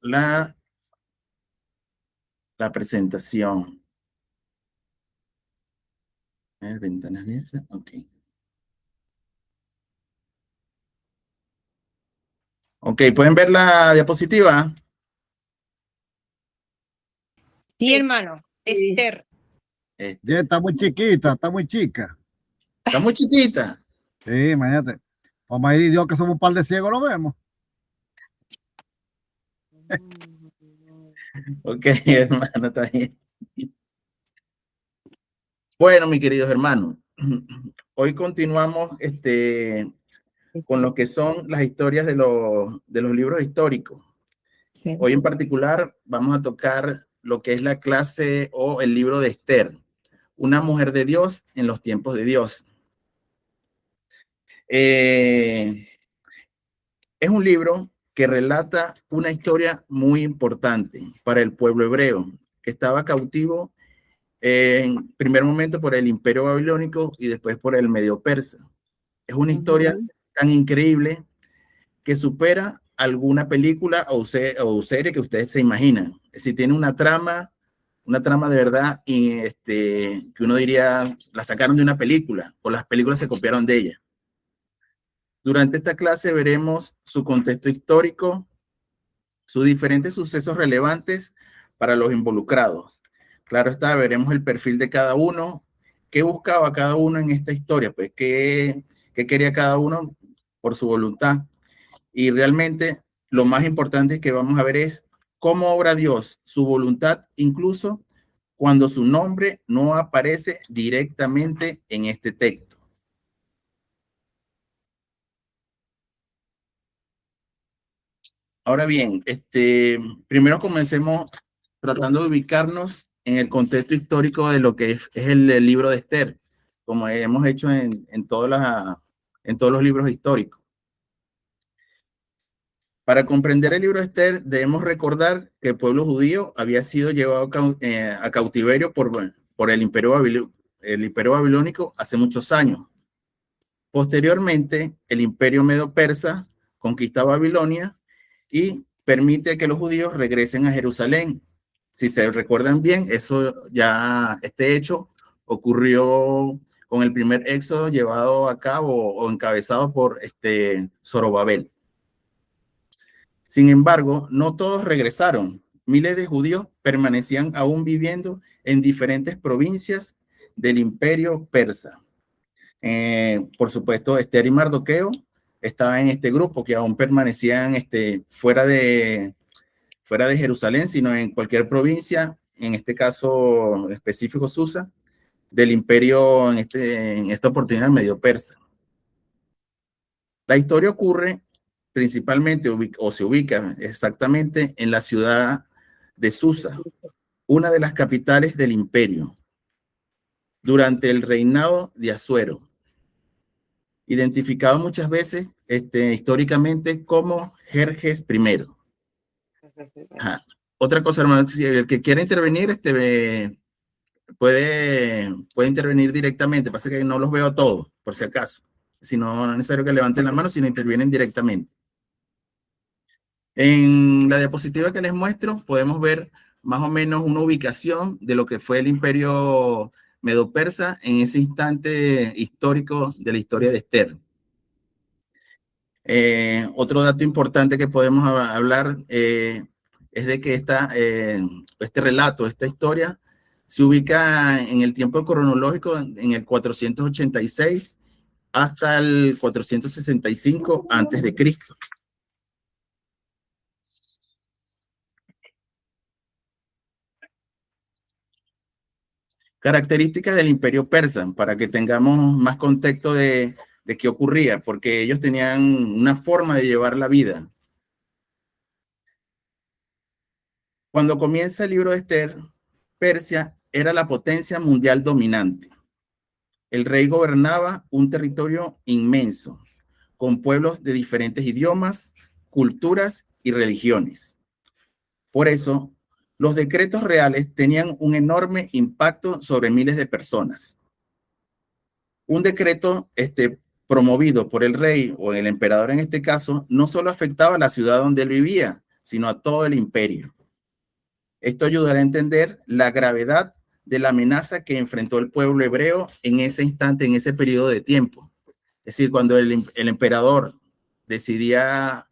la, la presentación. Ventanas abiertas, ok. Ok, ¿pueden ver la diapositiva? Sí, hermano. Sí. Esther. Ya está muy chiquita, está muy chica. Está muy chiquita. Sí, imagínate. Vamos a ir y Dios que somos un par de ciegos, lo vemos. Ok, hermano, está bien. Bueno, mis queridos hermanos, hoy continuamos con lo que son las historias de los libros históricos. Sí. Hoy en particular vamos a tocar lo que es la clase o el libro de Esther, una mujer de Dios en los tiempos de Dios. Es un libro que relata una historia muy importante para el pueblo hebreo, que estaba cautivo en primer momento por el Imperio Babilónico y después por el Medio Persa. Es una historia tan increíble que supera alguna película o serie que ustedes se imaginan. Si tiene una trama de verdad y que uno diría la sacaron de una película o las películas se copiaron de ella. Durante esta clase veremos su contexto histórico, sus diferentes sucesos relevantes para los involucrados. Claro está, veremos el perfil de cada uno, qué buscaba cada uno en esta historia, pues qué quería cada uno por su voluntad. Y realmente lo más importante que vamos a ver es cómo obra Dios su voluntad, incluso cuando su nombre no aparece directamente en este texto. Ahora bien, primero comencemos tratando de ubicarnos en el contexto histórico de lo que es el libro de Esther, como hemos hecho en todos los libros históricos. Para comprender el libro de Esther, debemos recordar que el pueblo judío había sido llevado a cautiverio por el Imperio Babilónico hace muchos años. Posteriormente, el Imperio Medo-Persa conquista Babilonia y permite que los judíos regresen a Jerusalén. Si se recuerdan bien, este hecho ocurrió con el primer éxodo llevado a cabo o encabezado por Zorobabel. Sin embargo, no todos regresaron. Miles de judíos permanecían aún viviendo en diferentes provincias del Imperio Persa. Por supuesto, Esther y Mardoqueo estaban en este grupo que aún permanecían fuera de Jerusalén, sino en cualquier provincia, en este caso específico Susa, del imperio en esta oportunidad medio persa. La historia ocurre principalmente o se ubica exactamente en la ciudad de Susa, una de las capitales del imperio, durante el reinado de Asuero, identificado muchas veces históricamente como Jerjes I. Ajá. Otra cosa, hermano, si el que quiera intervenir puede intervenir directamente. Pasa que no los veo a todos, por si acaso. Si no, no es necesario que levanten la mano, sino intervienen directamente. En la diapositiva que les muestro, podemos ver más o menos una ubicación de lo que fue el imperio medo-persa en ese instante histórico de la historia de Esther. Otro dato importante que podemos hablar es de que este relato, esta historia, se ubica en el tiempo cronológico en el 486 hasta el 465 antes de Cristo. Características del imperio persa, para que tengamos más contexto de qué ocurría, porque ellos tenían una forma de llevar la vida. Cuando comienza el libro de Esther, Persia era la potencia mundial dominante. El rey gobernaba un territorio inmenso, con pueblos de diferentes idiomas, culturas y religiones. Por eso, los decretos reales tenían un enorme impacto sobre miles de personas. Un decreto promovido por el rey o el emperador en este caso, no solo afectaba a la ciudad donde él vivía, sino a todo el imperio. Esto ayudará a entender la gravedad de la amenaza que enfrentó el pueblo hebreo en ese instante, en ese periodo de tiempo. Es decir, cuando el emperador decidía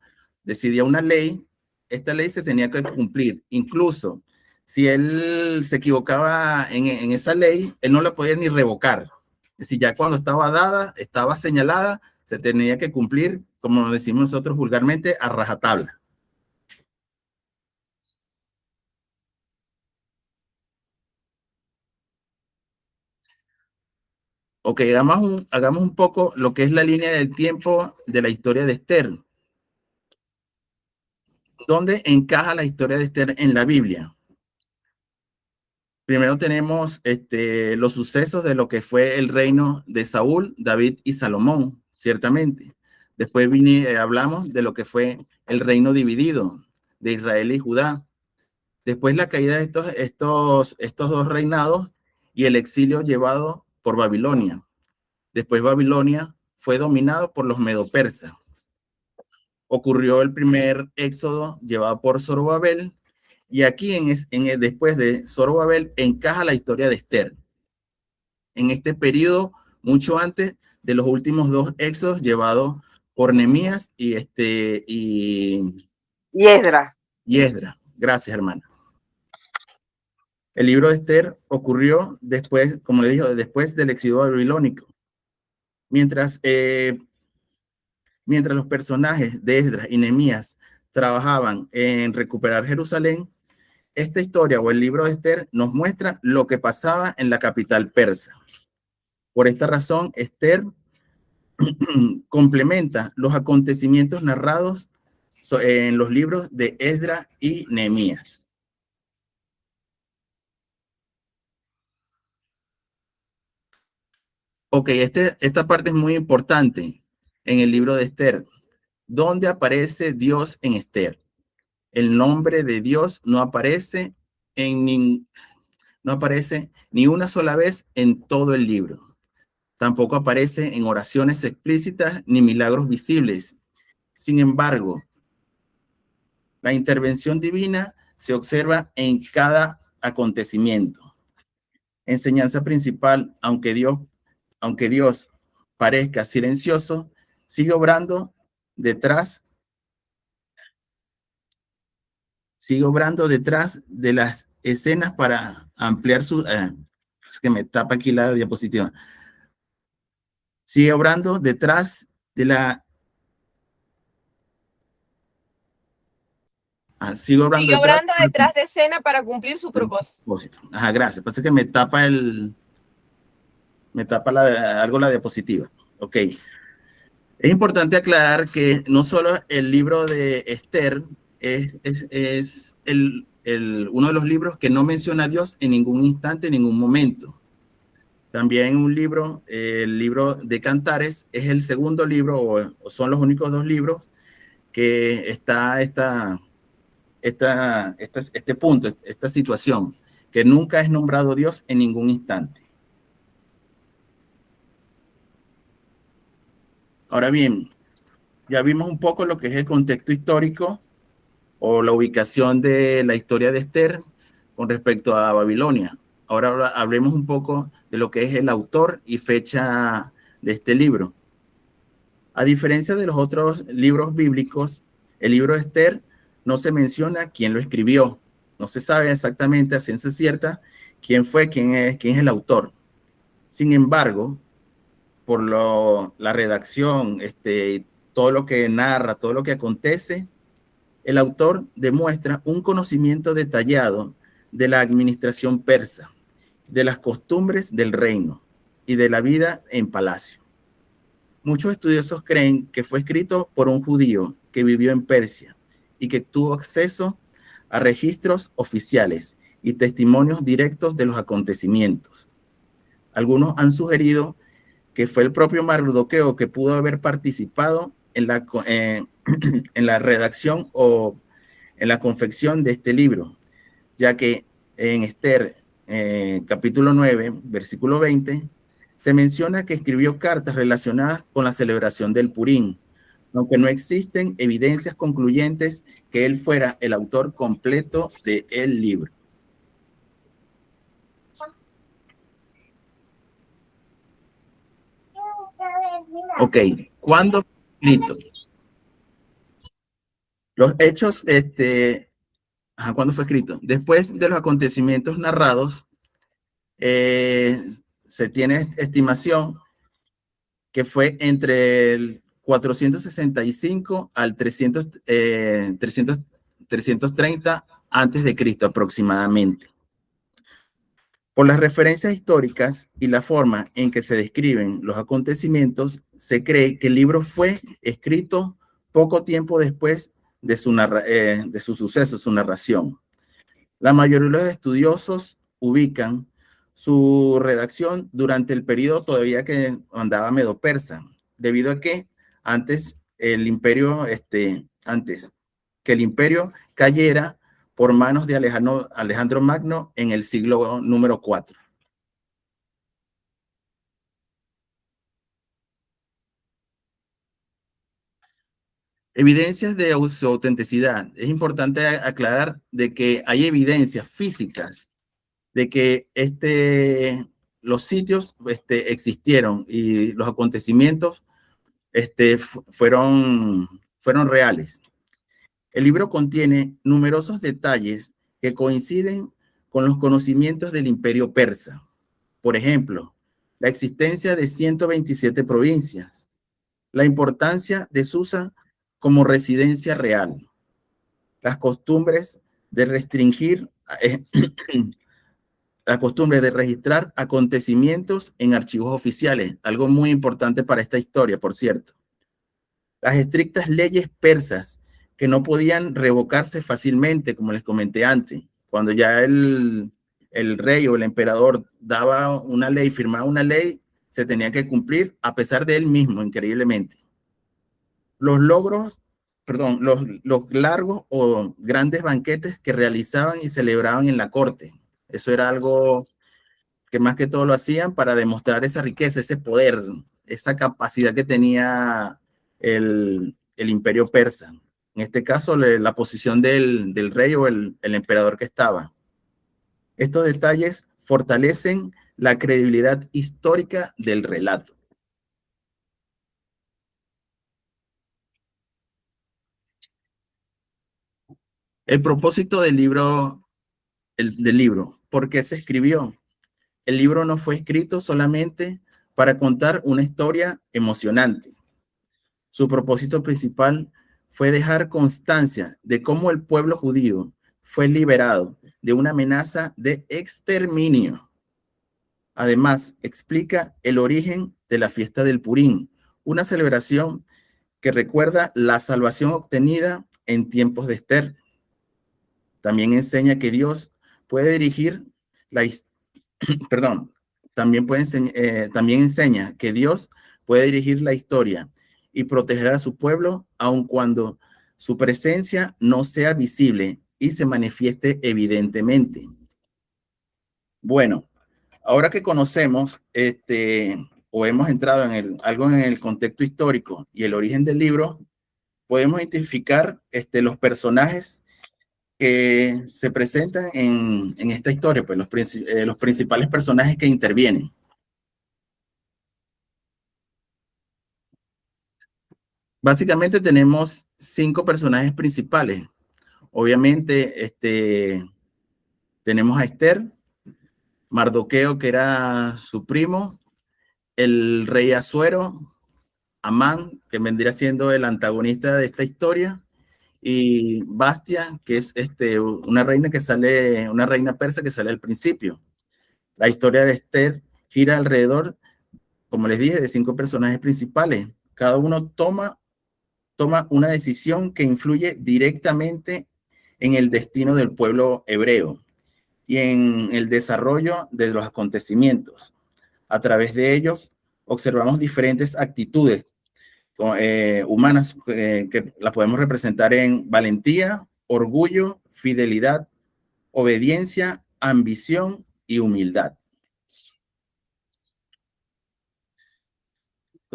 una ley, esta ley se tenía que cumplir. Incluso si él se equivocaba en esa ley, él no la podía ni revocar. Es decir, ya cuando estaba dada, estaba señalada, se tenía que cumplir, como decimos nosotros vulgarmente, a rajatabla. Ok, hagamos un poco lo que es la línea del tiempo de la historia de Esther. ¿Dónde encaja la historia de Esther en la Biblia? Primero tenemos los sucesos de lo que fue el reino de Saúl, David y Salomón, ciertamente. Después hablamos de lo que fue el reino dividido de Israel y Judá. Después la caída de estos dos reinados y el exilio llevado por Babilonia. Después Babilonia fue dominado por los medo-persas. Ocurrió el primer éxodo llevado por Zorobabel, y aquí después de Zorobabel encaja la historia de Esther. En este periodo, mucho antes de los últimos dos éxodos llevados por Nehemías y Esdras. Gracias, hermana. El libro de Esther ocurrió después, como le dijo, después del éxodo babilónico. Mientras los personajes de Esdras y Nehemías trabajaban en recuperar Jerusalén, esta historia o el libro de Esther nos muestra lo que pasaba en la capital persa. Por esta razón, Esther complementa los acontecimientos narrados en los libros de Esdras y Nehemías. Ok, esta parte es muy importante en el libro de Esther. ¿Dónde aparece Dios en Esther? El nombre de Dios no aparece ni una sola vez en todo el libro. Tampoco aparece en oraciones explícitas ni milagros visibles. Sin embargo, la intervención divina se observa en cada acontecimiento. Enseñanza principal: aunque Dios parezca silencioso, sigue obrando detrás de las escenas para ampliar es que me tapa aquí la diapositiva. Sigue obrando detrás de la... sigue obrando detrás de escena para cumplir su propósito. Ajá, gracias. Pasa que me tapa algo la diapositiva. Ok. Es importante aclarar que no solo el libro de Esther es uno de los libros que no menciona a Dios en ningún instante, en ningún momento. También el libro de Cantares es el segundo libro, o son los únicos dos libros que está este punto, esta situación, que nunca es nombrado Dios en ningún instante. Ahora bien, ya vimos un poco lo que es el contexto histórico o la ubicación de la historia de Esther con respecto a Babilonia. Ahora hablemos un poco de lo que es el autor y fecha de este libro. A diferencia de los otros libros bíblicos, el libro de Esther no se menciona quién lo escribió. No se sabe exactamente a ciencia cierta quién es el autor. Sin embargo, por la redacción, todo lo que narra, todo lo que acontece, el autor demuestra un conocimiento detallado de la administración persa, de las costumbres del reino y de la vida en palacio. Muchos estudiosos creen que fue escrito por un judío que vivió en Persia y que tuvo acceso a registros oficiales y testimonios directos de los acontecimientos. Algunos han sugerido que fue el propio Mardoqueo que pudo haber participado en la redacción o en la confección de este libro, ya que en Esther, capítulo 9, versículo 20, se menciona que escribió cartas relacionadas con la celebración del Purim, aunque no existen evidencias concluyentes que él fuera el autor completo del libro. Ok, ¿cuándo fue escrito? Los hechos, ¿cuándo fue escrito? Después de los acontecimientos narrados, se tiene estimación que fue entre el 465 al 330 antes de Cristo aproximadamente. Por las referencias históricas y la forma en que se describen los acontecimientos, se cree que el libro fue escrito poco tiempo después de su suceso, su narración. La mayoría de los estudiosos ubican su redacción durante el periodo todavía que andaba Medo-Persa, debido a que antes que el imperio cayera por manos de Alejandro Magno en el siglo número 4. Evidencias de su autenticidad. Es importante aclarar de que hay evidencias físicas de que los sitios existieron y los acontecimientos fueron reales. El libro contiene numerosos detalles que coinciden con los conocimientos del imperio persa. Por ejemplo, la existencia de 127 provincias, la importancia de Susa como residencia real, las costumbres de la costumbre de registrar acontecimientos en archivos oficiales, algo muy importante para esta historia, por cierto. Las estrictas leyes persas que no podían revocarse fácilmente, como les comenté antes. Cuando ya el rey o el emperador daba una ley, firmaba una ley, se tenía que cumplir a pesar de él mismo, increíblemente. Los largos o grandes banquetes que realizaban y celebraban en la corte. Eso era algo que más que todo lo hacían para demostrar esa riqueza, ese poder, esa capacidad que tenía el imperio persa. En este caso, la posición del rey o el emperador que estaba. Estos detalles fortalecen la credibilidad histórica del relato. El propósito del libro, ¿por qué se escribió? El libro no fue escrito solamente para contar una historia emocionante. Su propósito principal fue dejar constancia de cómo el pueblo judío fue liberado de una amenaza de exterminio. Además, explica el origen de la fiesta del Purim, una celebración que recuerda la salvación obtenida en tiempos de Esther. También enseña que Dios puede dirigir también enseña que Dios puede dirigir la historia y proteger a su pueblo, aun cuando su presencia no sea visible y se manifieste evidentemente. Bueno, ahora que conocemos o hemos entrado en algo en el contexto histórico y el origen del libro, podemos identificar los personajes que se presentan en esta historia, pues los principales personajes que intervienen. Básicamente tenemos 5 personajes principales. Obviamente, tenemos a Esther, Mardoqueo, que era su primo, el rey Asuero, Amán, que vendría siendo el antagonista de esta historia, y Bastia, que es una reina persa que sale al principio. La historia de Esther gira alrededor, como les dije, de 5 personajes principales. Cada uno toma una decisión que influye directamente en el destino del pueblo hebreo y en el desarrollo de los acontecimientos. A través de ellos observamos diferentes actitudes humanas que las podemos representar en valentía, orgullo, fidelidad, obediencia, ambición y humildad.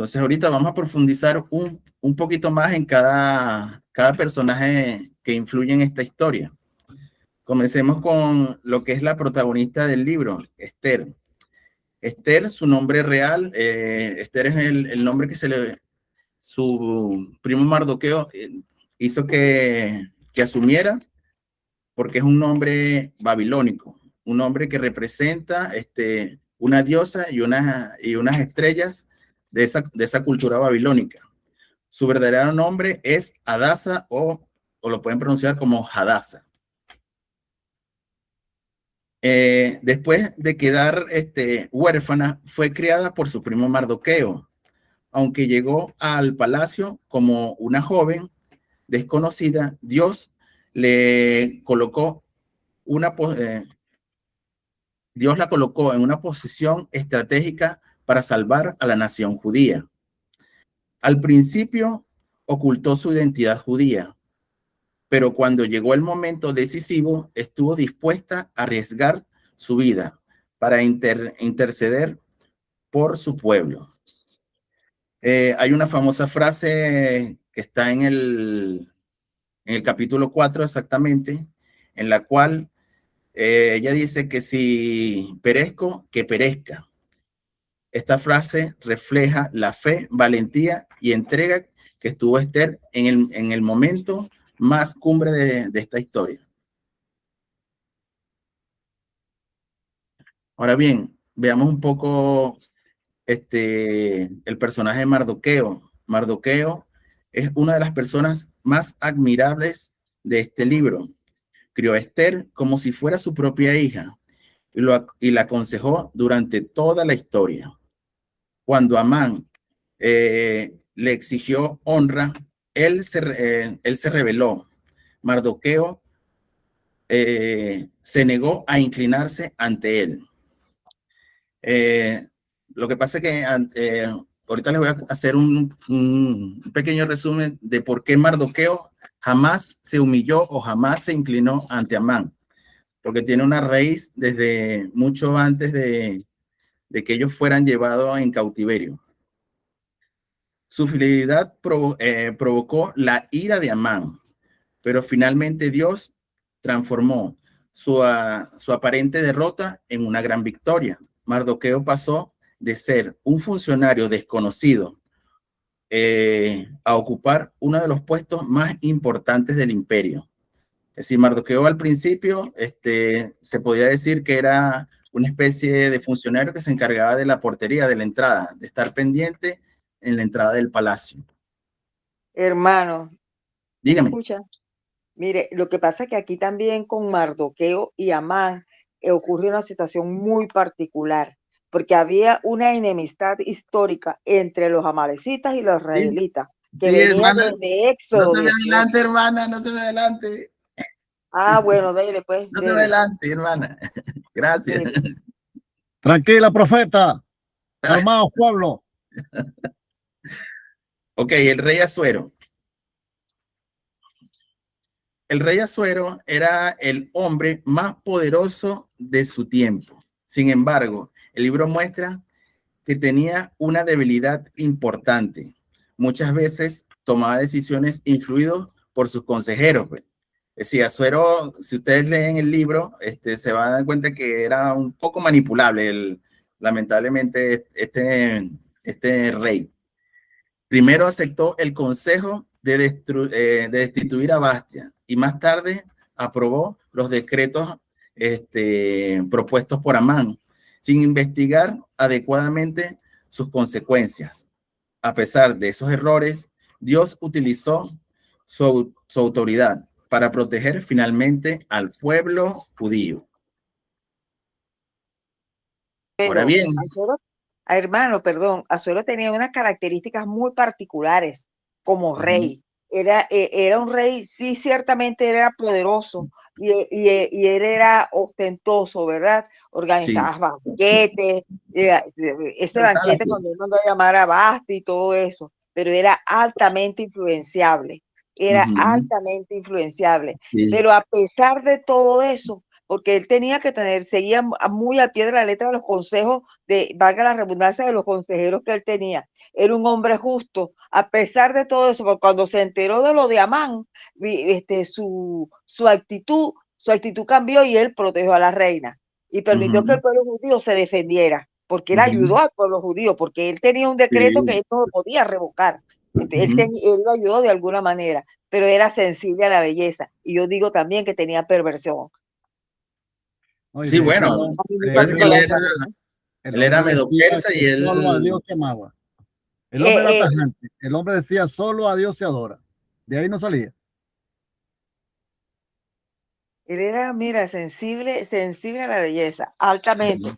Entonces ahorita vamos a profundizar un poquito más en cada personaje que influye en esta historia. Comencemos con lo que es la protagonista del libro, Esther. Esther, su nombre real, Esther es el nombre que su primo Mardoqueo hizo que asumiera, porque es un nombre babilónico, un nombre que representa una diosa y unas estrellas de esa cultura babilónica. Su verdadero nombre es Hadasa o lo pueden pronunciar como Hadasa. Después de quedar huérfana, fue criada por su primo Mardoqueo, aunque llegó al palacio como una joven desconocida. Dios le colocó Dios la colocó en una posición estratégica para salvar a la nación judía. Al principio ocultó su identidad judía, pero cuando llegó el momento decisivo, estuvo dispuesta a arriesgar su vida para interceder por su pueblo. Hay una famosa frase que está en el capítulo 4 exactamente, en la cual ella dice que si perezco, que perezca. Esta frase refleja la fe, valentía y entrega que estuvo Esther en el momento más cumbre de esta historia. Ahora bien, veamos un poco el personaje de Mardoqueo. Mardoqueo es una de las personas más admirables de este libro. Crió a Esther como si fuera su propia hija y la aconsejó durante toda la historia. Cuando Amán le exigió honra, él se rebeló. Mardoqueo se negó a inclinarse ante él. Lo que pasa es que ahorita les voy a hacer un pequeño resumen de por qué Mardoqueo jamás se humilló o jamás se inclinó ante Amán, porque tiene una raíz desde mucho antes de que ellos fueran llevados en cautiverio. Su fidelidad provocó la ira de Amán, pero finalmente Dios transformó su aparente derrota en una gran victoria. Mardoqueo pasó de ser un funcionario desconocido a ocupar uno de los puestos más importantes del imperio. Es decir, Mardoqueo al principio se podía decir que era una especie de funcionario que se encargaba de la portería, de la entrada, de estar pendiente en la entrada del palacio. Hermano, dígame. ¿Escucha? Mire, lo que pasa es que aquí también con Mardoqueo y Amán ocurrió una situación muy particular, porque había una enemistad histórica entre los amalecitas y los israelitas, que sí, venía hermana, desde Éxodo. No se me adelante, hermana, no se me adelante. Bueno, dele pues. No se me adelante, hermana. Gracias. Dele. Tranquila, profeta. Calmaos, pueblo. Ok, el rey Asuero. El rey Asuero era el hombre más poderoso de su tiempo. Sin embargo, el libro muestra que tenía una debilidad importante. Muchas veces tomaba decisiones influidas por sus consejeros. Pues. Es decir, Asuero, si ustedes leen el libro, se van a dar cuenta que era un poco manipulable, lamentablemente, este rey. Primero aceptó el consejo de destituir a Bastia y más tarde aprobó los decretos propuestos por Amán, sin investigar adecuadamente sus consecuencias. A pesar de esos errores, Dios utilizó su autoridad para proteger finalmente al pueblo judío. Ahora bien, hermano, perdón, Asuero tenía unas características muy particulares como rey. Era un rey, sí, ciertamente era poderoso y él era ostentoso, ¿verdad? Organizaba banquetes, ese banquete cuando él mandó a llamar a Basti y todo eso, pero era altamente influenciable, altamente influenciable. Sí. Pero a pesar de todo eso, porque él tenía que seguía muy al pie de la letra los consejos valga la redundancia, de los consejeros que él tenía. era un hombre justo, a pesar de todo eso, porque cuando se enteró de lo de Amán, su actitud cambió y él protegió a la reina y permitió que el pueblo judío se defendiera, porque él ayudó al pueblo judío, porque él tenía un decreto que él no lo podía revocar. Él lo ayudó de alguna manera, pero era sensible a la belleza. Y yo digo también que tenía perversión. Sí, bueno, él era medo-persa y él... Solo a Dios se amaba. El hombre era tajante. El hombre decía, solo a Dios se adora. De ahí no salía. Él era, mira, sensible a la belleza, altamente.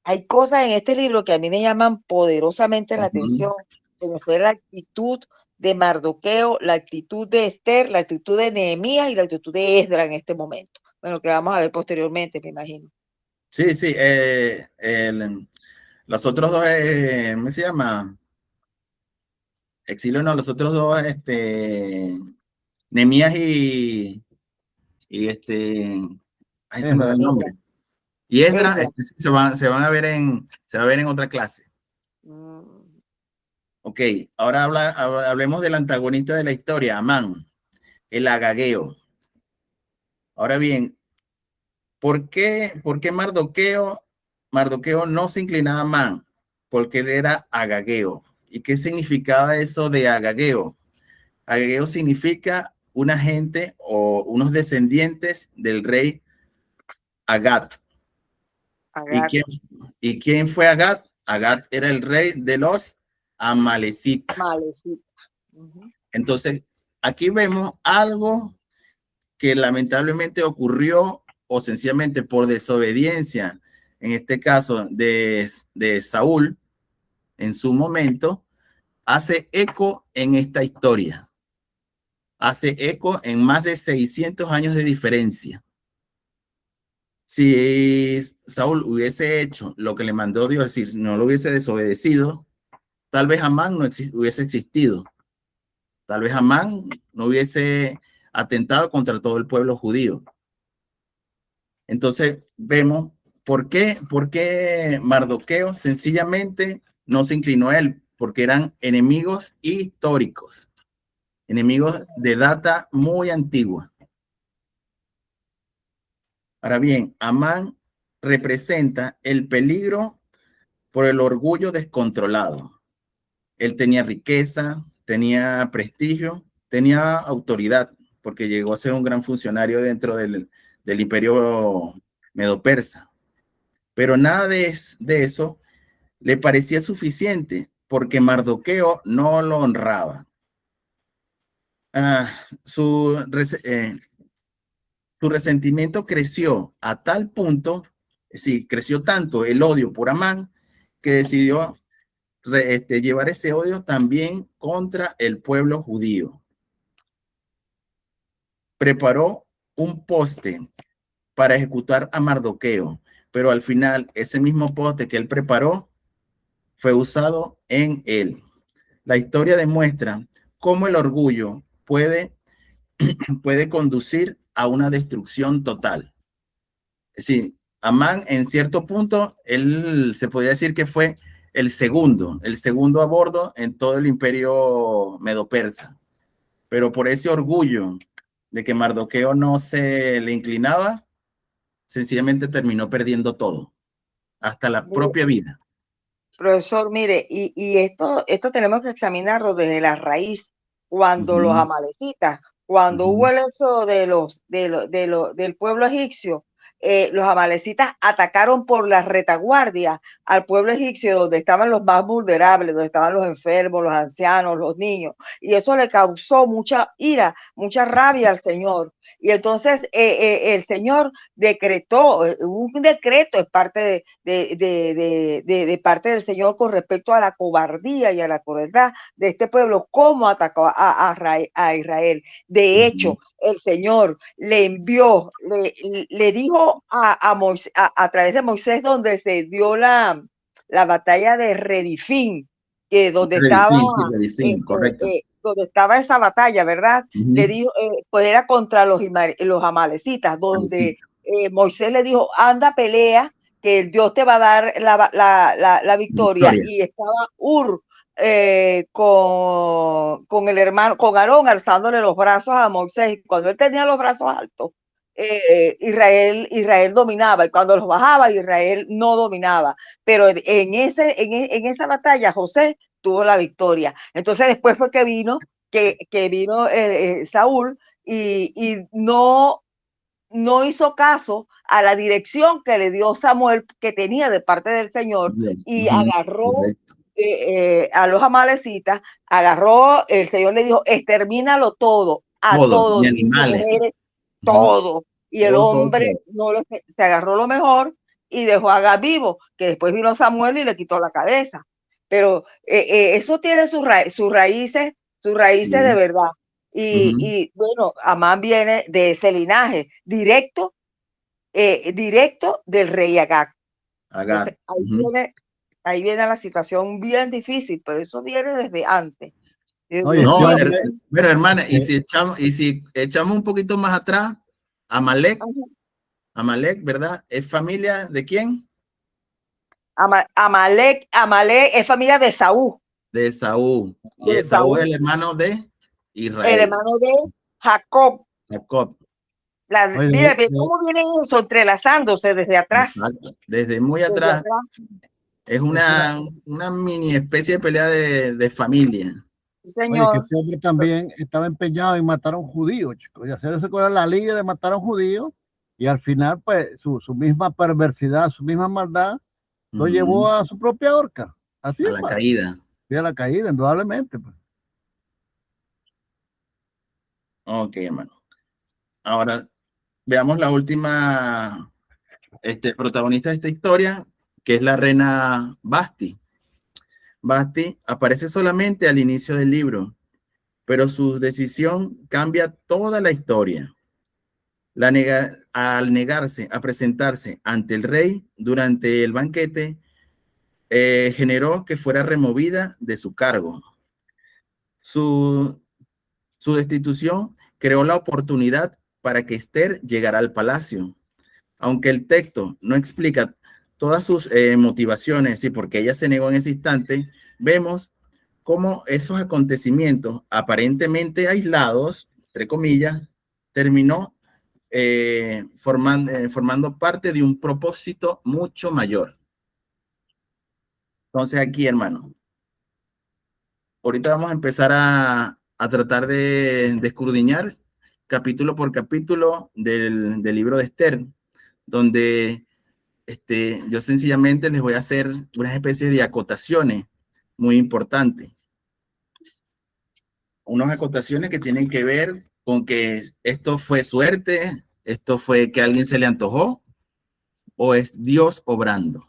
Hay cosas en este libro que a mí me llaman poderosamente la atención, como fue la actitud de Mardoqueo, la actitud de Esther, la actitud de Nehemías y la actitud de Esdras en este momento. Bueno, que vamos a ver posteriormente, me imagino. Sí, sí. Los otros dos, ¿cómo se llama? Exilio, no, los otros dos, Nehemías y ahí se me da el nombre. Y Esdras, se van a ver en otra clase. Ok, ahora hablemos del antagonista de la historia, Amán, el agageo. Ahora bien, ¿por qué Mardoqueo no se inclinaba a Amán? Porque él era agageo. ¿Y qué significaba eso de agageo? Agageo significa una gente o unos descendientes del rey Agat. ¿Y quién fue Agat? Agat era el rey de los amalecitas. Entonces, aquí vemos algo que lamentablemente ocurrió o sencillamente por desobediencia, en este caso de Saúl, en su momento, hace eco en esta historia. Hace eco en más de 600 años de diferencia. Si Saúl hubiese hecho lo que le mandó Dios, es decir, no lo hubiese desobedecido, tal vez Amán no hubiese existido. Tal vez Amán no hubiese atentado contra todo el pueblo judío. Entonces vemos por qué Mardoqueo sencillamente no se inclinó a él, porque eran enemigos históricos, enemigos de data muy antigua. Ahora bien, Amán representa el peligro por el orgullo descontrolado. Él tenía riqueza, tenía prestigio, tenía autoridad, porque llegó a ser un gran funcionario dentro del imperio medo-persa. Pero nada de eso le parecía suficiente, porque Mardoqueo no lo honraba. Su resentimiento creció a tal punto, sí, creció tanto el odio por Amán, que decidió llevar ese odio también contra el pueblo judío. Preparó un poste para ejecutar a Mardoqueo, pero al final ese mismo poste que él preparó fue usado en él. La historia demuestra cómo el orgullo puede conducir a una destrucción total. Sí, Amán en cierto punto, él se podría decir que fue el segundo a bordo en todo el imperio medo-persa. Pero por ese orgullo de que Mardoqueo no se le inclinaba, sencillamente terminó perdiendo todo, hasta la propia vida. Profesor, mire, y esto tenemos que examinarlo desde la raíz. Cuando los amalecitas, cuando hubo el éxodo del pueblo egipcio, los amalecitas atacaron por la retaguardia al pueblo egipcio, donde estaban los más vulnerables, donde estaban los enfermos, los ancianos, los niños, y eso le causó mucha ira, mucha rabia al Señor. Y entonces el Señor decretó, un decreto es parte de parte del Señor con respecto a la cobardía y a la crueldad de este pueblo, cómo atacó a Israel. De hecho, el Señor le envió, le dijo a Moisés, a través de Moisés, donde se dio la batalla de Redifín, que donde estaba esa batalla, ¿verdad? Le dijo, pues era contra los amalecitas, donde Moisés le dijo, anda, pelea, que el Dios te va a dar la victoria. Y estaba con el hermano, con Aarón, alzándole los brazos a Moisés. Cuando él tenía los brazos altos, Israel dominaba, y cuando los bajaba, Israel no dominaba. Pero en esa batalla, José tuvo la victoria. Entonces después fue que vino Saúl y no hizo caso a la dirección que le dio Samuel, que tenía de parte del Señor, y agarró a los amalecitas, el Señor le dijo, extermínalo todo, a todos, animales, mujeres, todo. Y el hombre se agarró lo mejor y dejó a Gad vivo, que después vino Samuel y le quitó la cabeza. Pero eso tiene sus raíces de verdad. Y bueno, Amán viene de ese linaje directo del rey Agag. Entonces, ahí viene la situación bien difícil, pero eso viene desde antes. Bueno, hermana, y si echamos un poquito más atrás, Amalek, ¿verdad? ¿Es familia de quién? Amalek es familia de Saúl. De Saúl. Y Saúl es el hermano de Israel. El hermano de Jacob. Mira, cómo viene eso entrelazándose desde atrás. Exacto. Desde muy atrás. Es una mini especie de pelea de familia. Señor. Oye, que ese hombre también estaba empeñado en matar a un judío, chicos, y hacerse con la liga de matar a un judío, y al final, pues, su misma perversidad, su misma maldad, lo llevó a su propia horca. Así a la caída. Sí, a la caída, indudablemente. Pues. Ok, hermano. Ahora, veamos la última protagonista de esta historia, que es la reina Vasti. Vasti aparece solamente al inicio del libro, pero su decisión cambia toda la historia. Al negarse a presentarse ante el rey durante el banquete, generó que fuera removida de su cargo. Su destitución creó la oportunidad para que Esther llegara al palacio. Aunque el texto no explica todas sus motivaciones y por qué ella se negó en ese instante, vemos cómo esos acontecimientos aparentemente aislados, entre comillas, terminó formando parte de un propósito mucho mayor. Entonces aquí, hermano, ahorita vamos a empezar a tratar de escudriñar capítulo por capítulo del libro de Esther, donde yo sencillamente les voy a hacer unas especies de acotaciones muy importantes. Unas acotaciones que tienen que ver con que esto fue suerte, esto fue que a alguien se le antojó, o es Dios obrando.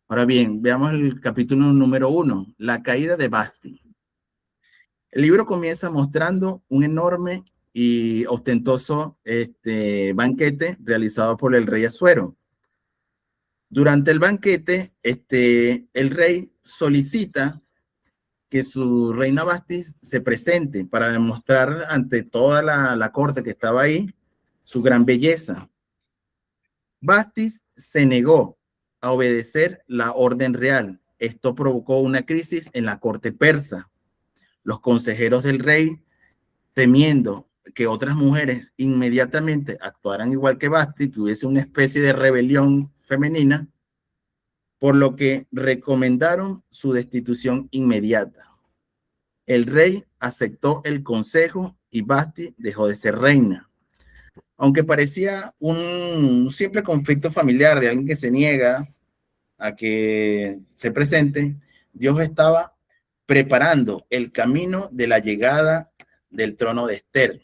Ahora bien, veamos el capítulo número 1, la caída de Vasti. El libro comienza mostrando un enorme y ostentoso banquete realizado por el rey Asuero. Durante el banquete, el rey solicita que su reina Vastis se presente para demostrar ante toda la corte que estaba ahí su gran belleza. Vastis se negó a obedecer la orden real. Esto provocó una crisis en la corte persa. Los consejeros del rey, temiendo que otras mujeres inmediatamente actuaran igual que Vastis, que hubiese una especie de rebelión femenina, por lo que recomendaron su destitución inmediata. El rey aceptó el consejo y Vasti dejó de ser reina. Aunque parecía un simple conflicto familiar de alguien que se niega a que se presente, Dios estaba preparando el camino de la llegada del trono de Esther.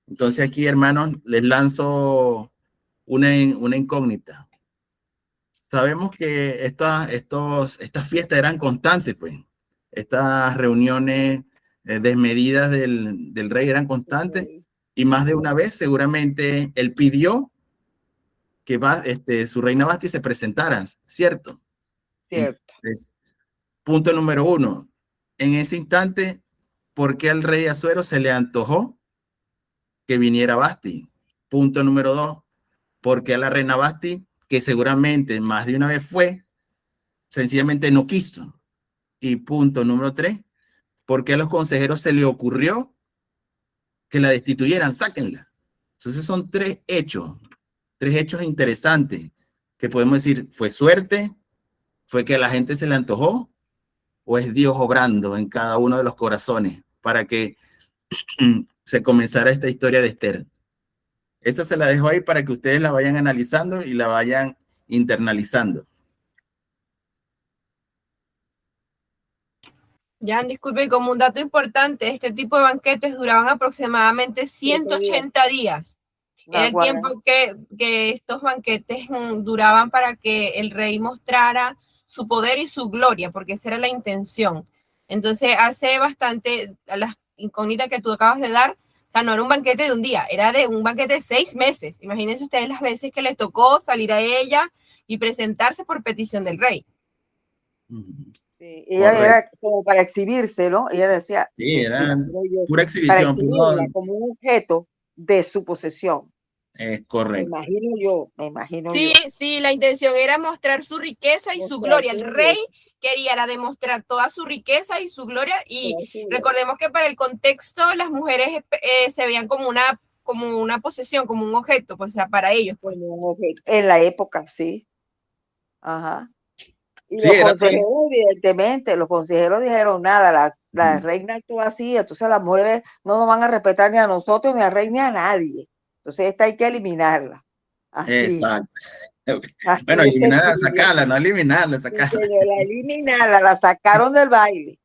Entonces aquí, hermanos, les lanzo una incógnita. Sabemos que estas fiestas eran constantes, pues. Estas reuniones desmedidas del rey eran constantes, y más de una vez seguramente él pidió que su reina Vasti se presentara, ¿cierto? Cierto. Entonces, punto número 1. En ese instante, ¿por qué al rey Asuero se le antojó que viniera Vasti? Punto número 2. ¿Por qué a la reina Vasti, que seguramente más de una vez fue, sencillamente no quiso? Y punto número 3, ¿por qué a los consejeros se le ocurrió que la destituyeran? Sáquenla. Entonces son tres hechos interesantes que podemos decir, ¿fue suerte? ¿Fue que a la gente se le antojó? ¿O es Dios obrando en cada uno de los corazones para que se comenzara esta historia de Esther? Esa se la dejo ahí para que ustedes la vayan analizando y la vayan internalizando. Jan, disculpe, como un dato importante, este tipo de banquetes duraban aproximadamente 180 días. Era el tiempo que estos banquetes duraban para que el rey mostrara su poder y su gloria, porque esa era la intención. Entonces, hace bastante, a las incógnitas que tú acabas de dar, o sea, no era un banquete de un día, era de un banquete de 6 meses. Imagínense ustedes las veces que les tocó salir a ella y presentarse por petición del rey. Sí, ella era como para exhibirse, ¿no? Ella decía, sí, era pura exhibición, como un objeto de su posesión. Es correcto. Me imagino sí, yo. Sí, la intención era mostrar su riqueza y su gloria. El rey quería era demostrar toda su riqueza y su gloria, y recordemos que para el contexto las mujeres se veían como una posesión, como un objeto, pues, o sea, para ellos. Pues. En la época, sí. Ajá. Y sí, los consejeros, evidentemente, los consejeros dijeron nada, la reina actúa así, entonces las mujeres no nos van a respetar ni a nosotros, ni a rey, ni a nadie. Entonces esta hay que eliminarla. Así. Exacto. Así bueno, eliminarla, sacarla, no eliminarla, sacarla. La sacaron del baile.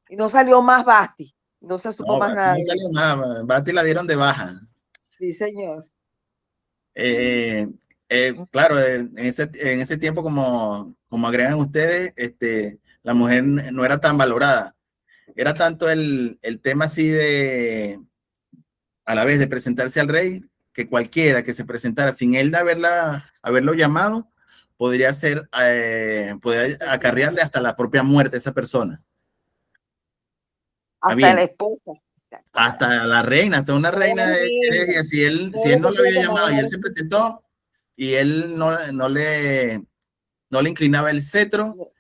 Y no salió más Basti. No se supo más nada. No salió más. Basti la dieron de baja. Sí, señor. Claro, en ese tiempo, como agregan ustedes, la mujer no era tan valorada. Era tanto el tema así de, a la vez de presentarse al rey, que cualquiera que se presentara sin él haberlo llamado, podría acarrearle hasta la propia muerte a esa persona. Hasta la esposa. Hasta la reina, hasta una reina de Grecia, si él no lo había llamado y él se presentó y él no le inclinaba el cetro,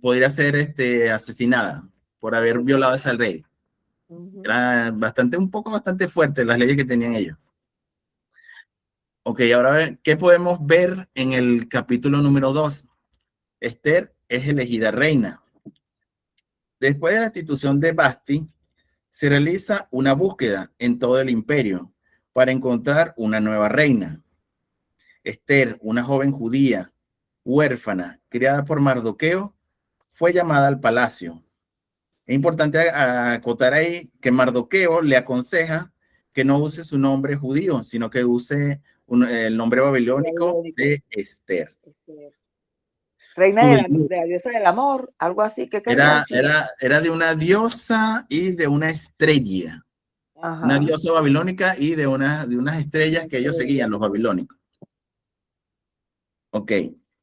podría ser asesinada por haber violado a ese rey. Era bastante fuerte las leyes que tenían ellos. Ok, ahora, ¿qué podemos ver en el capítulo número 2? Esther es elegida reina. Después de la institución de Basti, se realiza una búsqueda en todo el imperio para encontrar una nueva reina. Esther, una joven judía, huérfana, criada por Mardoqueo, fue llamada al palacio. Es importante acotar ahí que Mardoqueo le aconseja que no use su nombre judío, sino que use el nombre babilónico de Esther. Reina de la diosa del amor, algo así. Que era de una diosa y de una estrella. Ajá. Una diosa babilónica y de unas estrellas que ellos seguían, los babilónicos. Ok.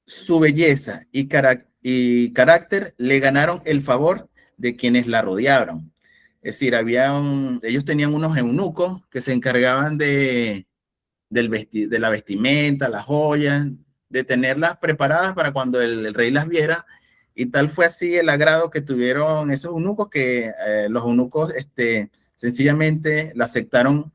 Su belleza y carácter le ganaron el favor de quienes la rodeaban. Es decir, ellos tenían unos eunucos que se encargaban de la vestimenta, las joyas, de tenerlas preparadas para cuando el rey las viera, y tal fue así el agrado que tuvieron esos eunucos que los eunucos sencillamente la aceptaron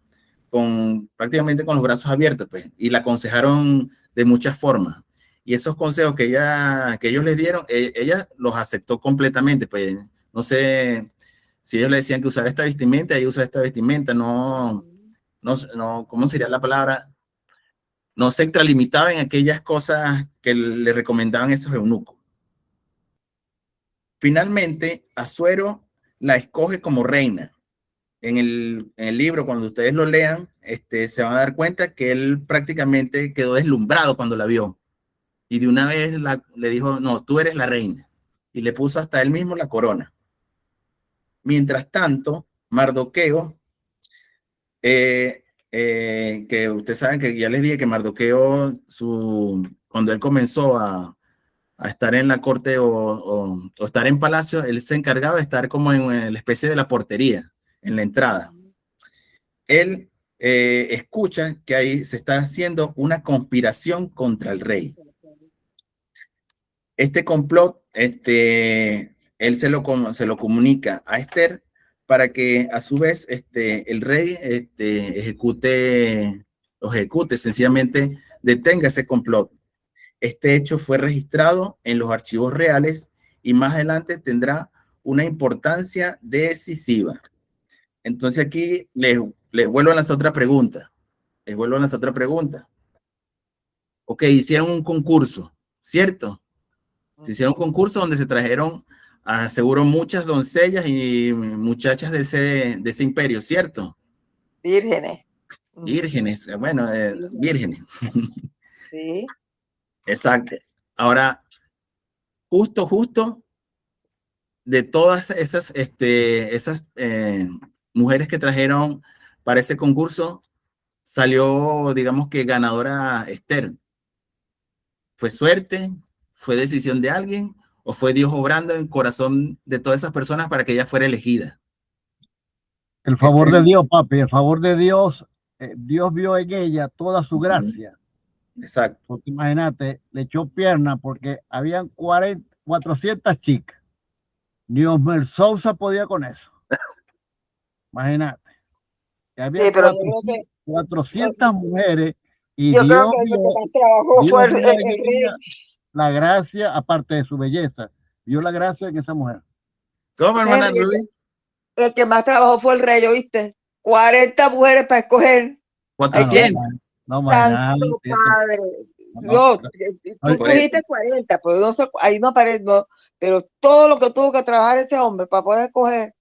prácticamente con los brazos abiertos, pues, y la aconsejaron de muchas formas. Y esos consejos que ellos les dieron, ella los aceptó completamente. Pues no sé si ellos le decían que usara esta vestimenta, ella usa esta vestimenta, no, ¿cómo sería la palabra? No se extralimitaba en aquellas cosas que le recomendaban esos eunucos. Finalmente, Asuero la escoge como reina. En el libro, cuando ustedes lo lean, se van a dar cuenta que él prácticamente quedó deslumbrado cuando la vio. Y de una vez le dijo, no, tú eres la reina. Y le puso hasta él mismo la corona. Mientras tanto, Mardoqueo, que ustedes saben que ya les dije que Mardoqueo, cuando él comenzó a estar en la corte o estar en palacio, él se encargaba de estar como en la especie de la portería, en la entrada. Él escucha que ahí se está haciendo una conspiración contra el rey. Este complot él se lo comunica a Esther para que a su vez el rey ejecute, sencillamente detenga ese complot. Este hecho fue registrado en los archivos reales y más adelante tendrá una importancia decisiva. Entonces aquí les vuelvo a lanzar otra pregunta. Ok, hicieron un concurso, ¿cierto? Se hicieron un concurso donde se trajeron, seguro, muchas doncellas y muchachas de ese imperio, ¿cierto? Vírgenes. Vírgenes, bueno, vírgenes. Sí. Exacto. Ahora, justo de todas esas mujeres que trajeron para ese concurso, salió, digamos que ganadora Esther. ¿Fue suerte? ¿Fue decisión de alguien? ¿O fue Dios obrando en el corazón de todas esas personas para que ella fuera elegida? El favor de Dios, papi, el favor de Dios. Dios vio en ella toda su gracia. Exacto. Porque imagínate, le echó pierna porque habían 400 chicas. Ni Osmer Sousa podía con eso. Imagínate. Había Sí, pero 400 mujeres y yo Dios creo que el vio, que más trabajó fue el rey. la gracia, aparte de su belleza, vio la gracia en esa mujer. ¿Cómo, hermana Luis? El que más trabajó fue el rey, ¿oíste? 40 mujeres para escoger. 400. No, Santo Padre. No, tú dijiste 40, pues no sé, ahí no aparece, no, pero todo lo que tuvo que trabajar ese hombre para poder escoger,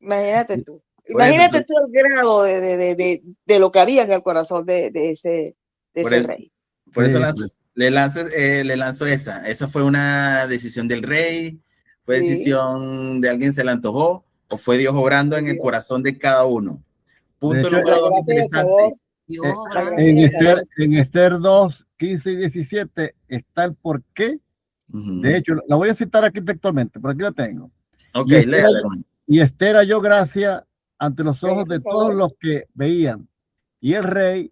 imagínate tú. Imagínate tú el grado de lo que había en el corazón de ese rey. Por eso le lanzó esa. Esa fue una decisión del rey, fue decisión de alguien, se le antojó, o fue Dios obrando en el corazón de cada uno. Punto número 2 interesante. En Esther 2, 15 y 17 está el porqué. De hecho, la voy a citar aquí textualmente, por aquí la tengo. Ok, y Esther halló gracia ante los ojos de todos los que veían. Y el rey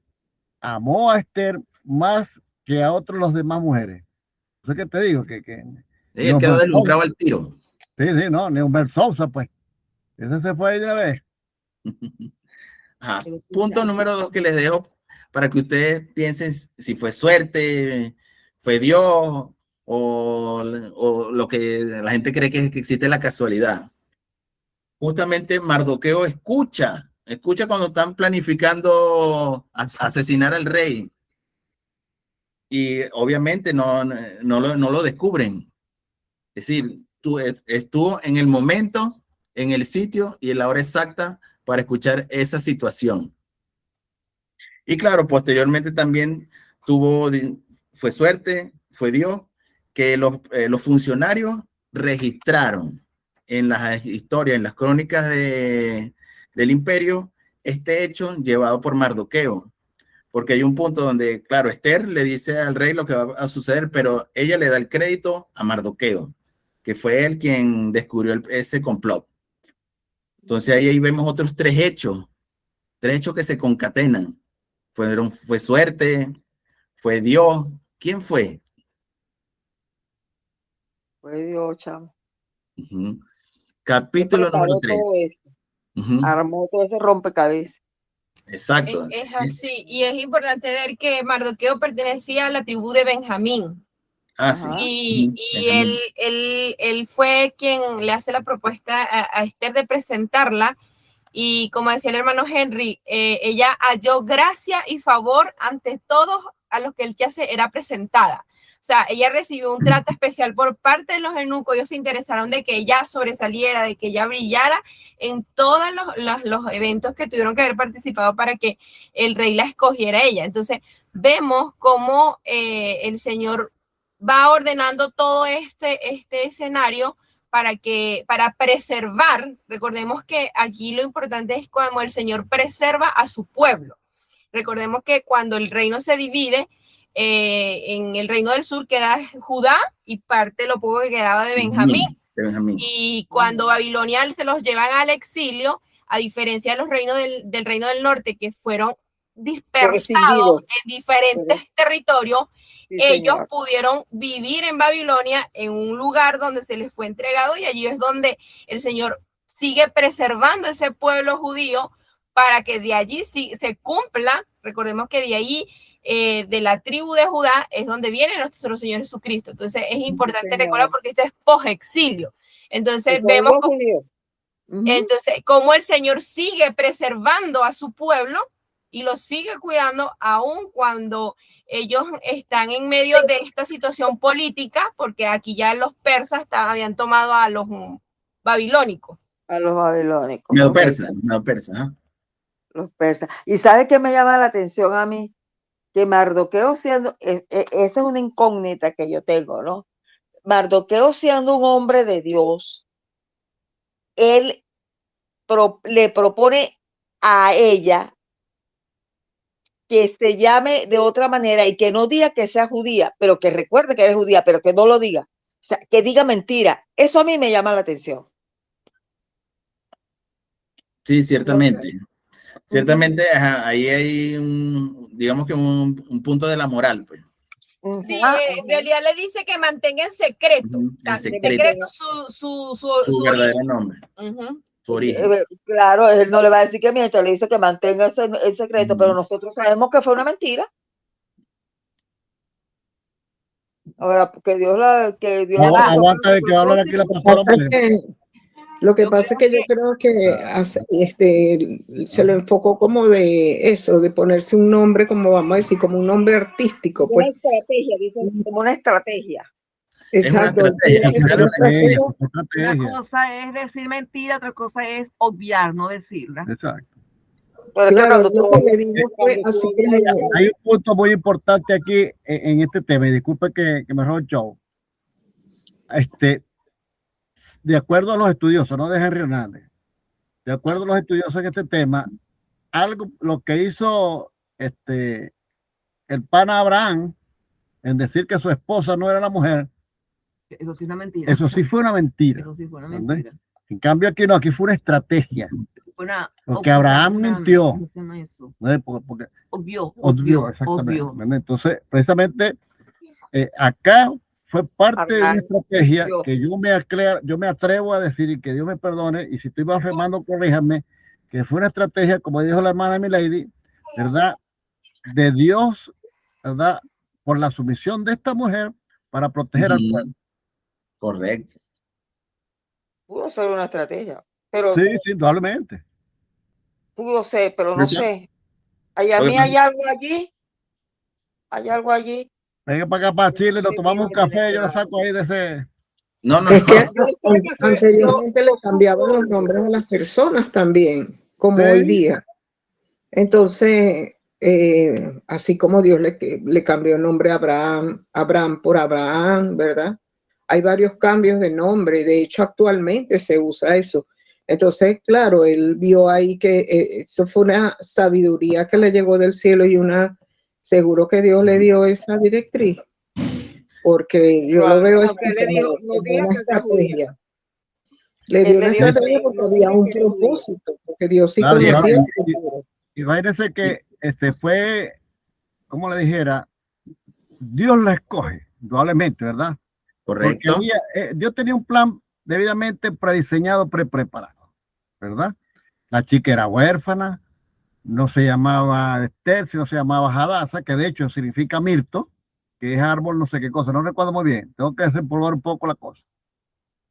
amó a Esther más que a otros los demás mujeres. ¿Eso qué te digo? Que quedó deslumbrado al tiro. Sí, no, Neumer Sousa, pues. Ese se fue ahí de una vez. Ajá. Punto número 2 que les dejo para que ustedes piensen si fue suerte, fue Dios o lo que la gente cree que existe la casualidad. Justamente Mardoqueo escucha cuando están planificando asesinar al rey y obviamente no lo descubren. Es decir, estuvo en el momento, en el sitio y en la hora exacta para escuchar esa situación. Y claro, posteriormente también fue suerte, fue Dios, que los funcionarios registraron en las historias, en las crónicas del imperio, este hecho llevado por Mardoqueo. Porque hay un punto donde, claro, Esther le dice al rey lo que va a suceder, pero ella le da el crédito a Mardoqueo, que fue él quien descubrió ese complot. Entonces ahí vemos otros tres hechos que se concatenan. Fue suerte, fue Dios. ¿Quién fue? Fue Dios, chamo. Capítulo número 3. Armó todo ese rompecabezas. Exacto. Es así, y es importante ver que Mardoqueo pertenecía a la tribu de Benjamín. Sí. Y él fue quien le hace la propuesta a Esther de presentarla, y como decía el hermano Henry, ella halló gracia y favor ante todos a los que el que era presentada. O sea, ella recibió un trato especial por parte de los eunucos. Ellos se interesaron de que ella sobresaliera, de que ella brillara en todos los eventos que tuvieron que haber participado para que el rey la escogiera a ella. Entonces, vemos cómo el Señor va ordenando todo este escenario para preservar. Recordemos que aquí lo importante es cuando el Señor preserva a su pueblo. Recordemos que cuando el reino se divide, en el reino del sur queda Judá y parte de lo poco que quedaba de Benjamín. Y cuando Babilonia se los llevan al exilio, a diferencia de los reinos del reino del norte, que fueron dispersados en diferentes territorios, ellos señor. pudieron vivir en Babilonia, en un lugar donde se les fue entregado, y allí es donde el Señor sigue preservando ese pueblo judío para que de allí se cumpla. Recordemos que de ahí, de la tribu de Judá, es donde viene nuestro Señor Jesucristo. Entonces es importante recordar, porque esto es post-exilio. Entonces vemos cómo el Señor sigue preservando a su pueblo y lo sigue cuidando aun cuando ellos están en medio de esta situación política, porque aquí ya los persas habían tomado a los babilónicos. A los babilónicos. Medio persa, medio persa. ¿Eh? Los persas. ¿Y sabe qué me llama la atención a mí? Que Mardoqueo siendo, esa es una incógnita que yo tengo, ¿no? Mardoqueo siendo un hombre de Dios, él le propone a ella que se llame de otra manera y que no diga que sea judía, pero que recuerde que eres judía, pero que no lo diga. O sea, que diga mentira. Eso a mí me llama la atención. Sí, ciertamente. Ciertamente, ajá, ahí hay digamos que un punto de la moral, pues. Sí, en realidad le dice que mantenga en secreto, o sea, en secreto su verdadero nombre, su origen. Claro, él no le va a decir que miente, le dice que mantenga el secreto, pero nosotros sabemos que fue una mentira. Ahora, que Dios aguanta de que va a hablar aquí la pastora. Lo que pasa es que yo creo que se le enfocó como de eso, de ponerse un nombre, como vamos a decir, como un nombre artístico. Pues. Una estrategia, dicen, como una estrategia. Exacto. Una cosa es decir mentira, otra cosa es obviar, no decirla. Exacto. Pero claro, lo que le digo fue así como... Hay un punto muy importante aquí en este tema, y disculpe que me robe el show. De acuerdo a los estudiosos, no de Henry Hernández, de acuerdo a los estudiosos en este tema, lo que hizo el pana Abraham en decir que su esposa no era la mujer, eso sí es una mentira. Eso sí fue una mentira. Eso sí fue una mentira. En cambio aquí no, aquí fue una estrategia. Porque Abraham mintió. Porque obvió, exactamente. Obvio. Entonces, precisamente, acá fue parte de una estrategia que yo me atrevo a decir, y que Dios me perdone, y si estoy blasfemando, corríjame, que fue una estrategia, como dijo la hermana Milady, ¿verdad? De Dios, ¿verdad? Por la sumisión de esta mujer para proteger al pueblo. Correcto. Pudo ser una estrategia, pero sí, indudablemente. Pudo ser, pero no sé. ¿Hay algo allí? ¿Hay algo allí? Venga para acá, para Chile, nos tomamos un café, yo la saco ahí de ese... No. Es que anteriormente le cambiaban los nombres a las personas también, como hoy día. Entonces, así como Dios le cambió el nombre a Abraham por Abraham, ¿verdad? Hay varios cambios de nombre, de hecho actualmente se usa eso. Entonces, claro, él vio ahí que eso fue una sabiduría que le llegó del cielo y seguro que Dios le dio esa directriz, porque yo lo veo así como una estrategia. Le dio una estrategia porque había un propósito, porque Dios sí conocía. Y imagínense que fue, como le dijera, Dios la escoge, probablemente, ¿verdad? Correcto. Porque Dios tenía un plan debidamente prediseñado, preparado, ¿verdad? La chica era huérfana, no se llamaba Esther, sino se llamaba Hadassah, que de hecho significa mirto, que es árbol no sé qué cosa, no recuerdo muy bien, tengo que desempolvar un poco la cosa.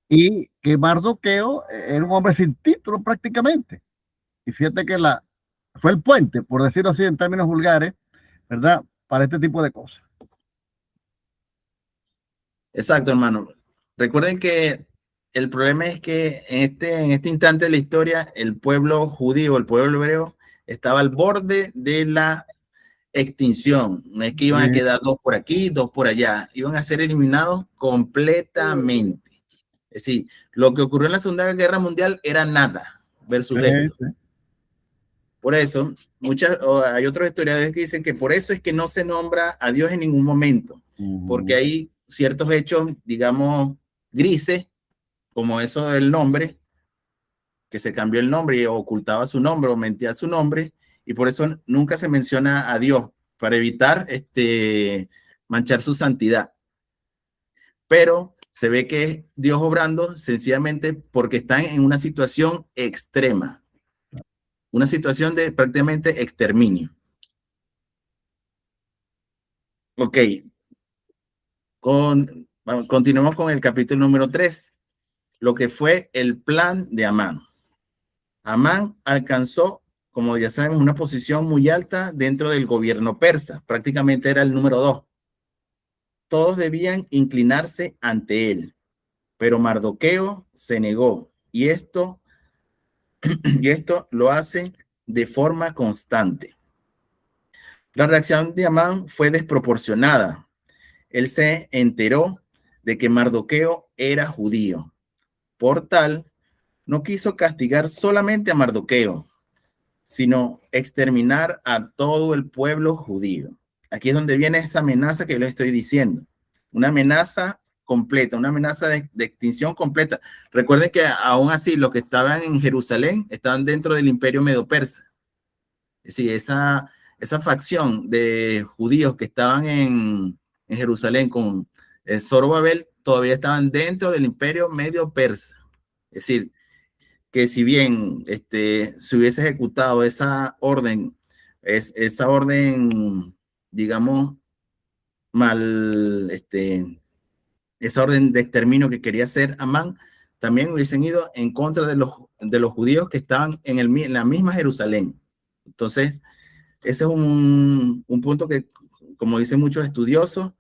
Y que Mardoqueo era un hombre sin título prácticamente. Y fíjate que fue el puente, por decirlo así en términos vulgares, ¿verdad? Para este tipo de cosas. Exacto, hermano. Recuerden que el problema es que en este instante de la historia, el pueblo judío, el pueblo hebreo, estaba al borde de la extinción. No es que iban a quedar dos por aquí, dos por allá. Iban a ser eliminados completamente. Es decir, lo que ocurrió en la Segunda Guerra Mundial era nada versus esto. Por eso, hay otros historiadores que dicen que por eso es que no se nombra a Dios en ningún momento, porque hay ciertos hechos, digamos, grises, como eso del nombre, que se cambió el nombre y ocultaba su nombre o mentía su nombre, y por eso nunca se menciona a Dios, para evitar manchar su santidad. Pero se ve que es Dios obrando sencillamente porque están en una situación extrema, una situación de prácticamente exterminio. Ok, continuemos con el capítulo número 3, lo que fue el plan de Amán. Amán alcanzó, como ya sabemos, una posición muy alta dentro del gobierno persa, prácticamente era el número 2. Todos debían inclinarse ante él, pero Mardoqueo se negó, y esto lo hace de forma constante. La reacción de Amán fue desproporcionada. Él se enteró de que Mardoqueo era judío. Por tal, no quiso castigar solamente a Mardoqueo, sino exterminar a todo el pueblo judío. Aquí es donde viene esa amenaza que yo les estoy diciendo. Una amenaza completa, una amenaza de extinción completa. Recuerden que aún así los que estaban en Jerusalén estaban dentro del imperio medo-persa. Es decir, esa facción de judíos que estaban en Jerusalén con Zorobabel todavía estaban dentro del imperio medio-persa. Es decir, que si bien se hubiese ejecutado esa orden, digamos, mal, esa orden de exterminio que quería hacer Amán, también hubiesen ido en contra de los judíos que estaban en la misma Jerusalén. Entonces, ese es un punto que, como dicen muchos estudiosos,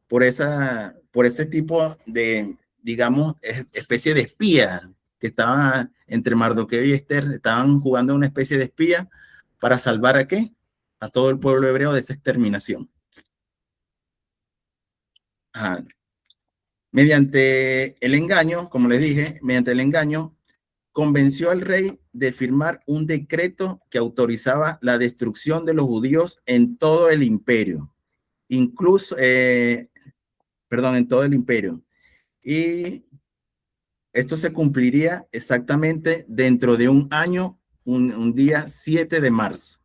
por ese tipo de, digamos, especie de espía que estaban entre Mardoqueo y Esther, estaban jugando una especie de espía para salvar ¿a qué? A todo el pueblo hebreo de esa exterminación. Ajá. Mediante el engaño, como les dije, mediante el engaño, convenció al rey de firmar un decreto que autorizaba la destrucción de los judíos en todo el imperio, incluso, en todo el imperio. Y esto se cumpliría exactamente dentro de un año, un día 7 de marzo.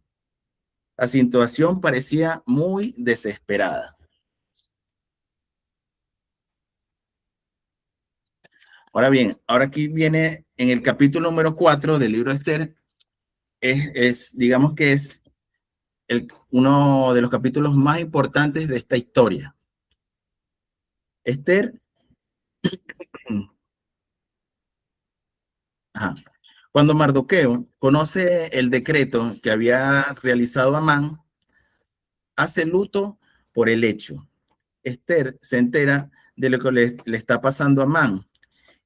La situación parecía muy desesperada. Ahora bien, ahora aquí viene en el capítulo número 4 del libro de Esther, digamos que es uno de los capítulos más importantes de esta historia. Esther, cuando Mardoqueo conoce el decreto que había realizado Amán, hace luto por el hecho. Esther se entera de lo que le está pasando a Amán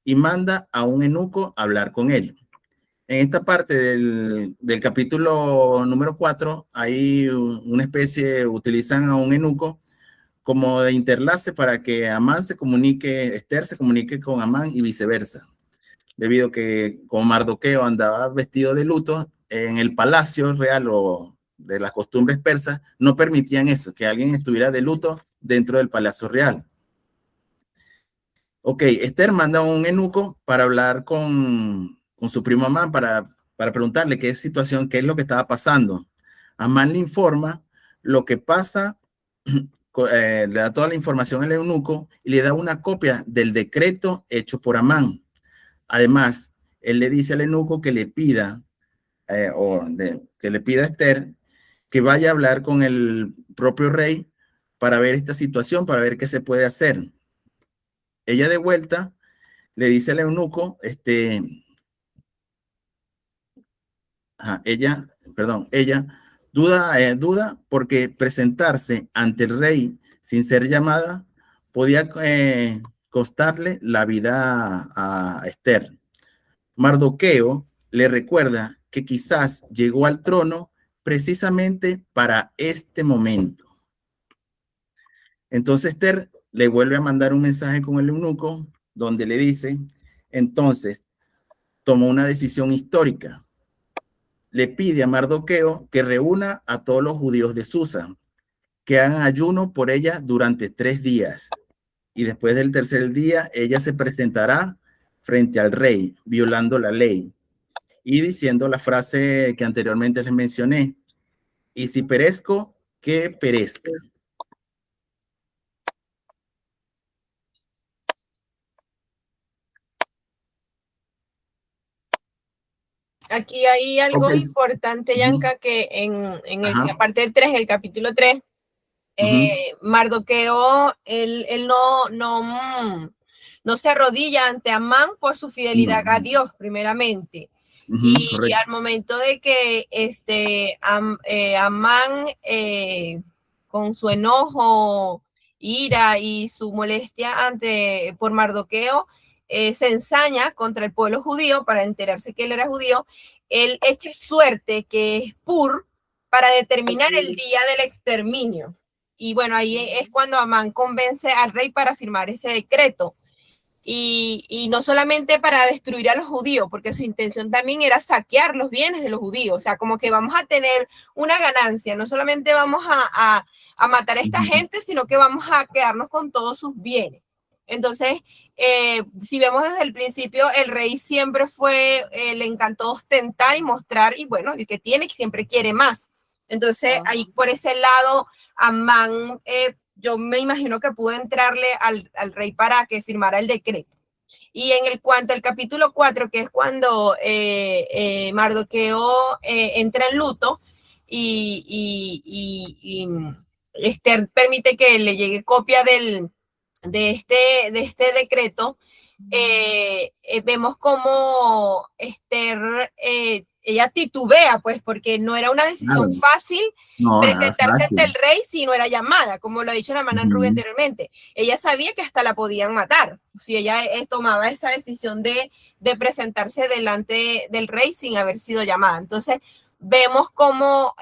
y manda a un eunuco a hablar con él. En esta parte del capítulo número 4, hay una especie, utilizan a un eunuco como de interlace para que Amán Esther se comunique con Amán y viceversa. Debido a que como Mardoqueo andaba vestido de luto, en el palacio real o de las costumbres persas, no permitían eso, que alguien estuviera de luto dentro del palacio real. Ok, Esther manda a un eunuco para hablar con su primo Amán para preguntarle qué situación, qué es lo que estaba pasando. Amán le informa lo que pasa, le da toda la información al eunuco y le da una copia del decreto hecho por Amán. Además, él le dice al eunuco que le pida, que le pida a Esther que vaya a hablar con el propio rey para ver esta situación, para ver qué se puede hacer. Ella de vuelta le dice al eunuco, ella duda porque presentarse ante el rey sin ser llamada podía costarle la vida a Esther. Mardoqueo le recuerda que quizás llegó al trono precisamente para este momento. Entonces Esther le vuelve a mandar un mensaje con el eunuco donde le dice, entonces tomó una decisión histórica. Le pide a Mardoqueo que reúna a todos los judíos de Susa, que hagan ayuno por ella durante 3 días. Y después del tercer día, ella se presentará frente al rey, violando la ley y diciendo la frase que anteriormente les mencioné, y si perezco, que perezca. Aquí hay algo Ok. importante, Ujú. Yanka, que en el, Ajá. la parte del 3, el capítulo 3, Mardoqueo, él no se arrodilla ante Amán por su fidelidad No. a Dios, primeramente. Ujú, Y correcto. al momento de que Amán, con su enojo, ira y su molestia por Mardoqueo, se ensaña contra el pueblo judío para enterarse que él era judío, él echa suerte, que es Pur, para determinar el día del exterminio. Y bueno, ahí es cuando Amán convence al rey para firmar ese decreto. Y no solamente para destruir a los judíos, porque su intención también era saquear los bienes de los judíos. O sea, como que vamos a tener una ganancia, no solamente vamos a matar a esta gente, sino que vamos a quedarnos con todos sus bienes. Entonces, si vemos desde el principio, el rey siempre le encantó ostentar y mostrar, y bueno, el que tiene siempre quiere más. Entonces, ahí por ese lado, Amán, yo me imagino que pudo entrarle al rey para que firmara el decreto. Y en cuanto al capítulo 4, que es cuando Mardoqueo entra en luto y Esther permite que le llegue copia de este decreto, vemos como Esther, ella titubea, pues, porque no era una decisión fácil No, nada presentarse ante el fácil. rey si no era llamada, como lo ha dicho la hermana Rubí anteriormente. Ella sabía que hasta la podían matar si ella tomaba esa decisión de presentarse delante del rey sin haber sido llamada. Entonces, vemos como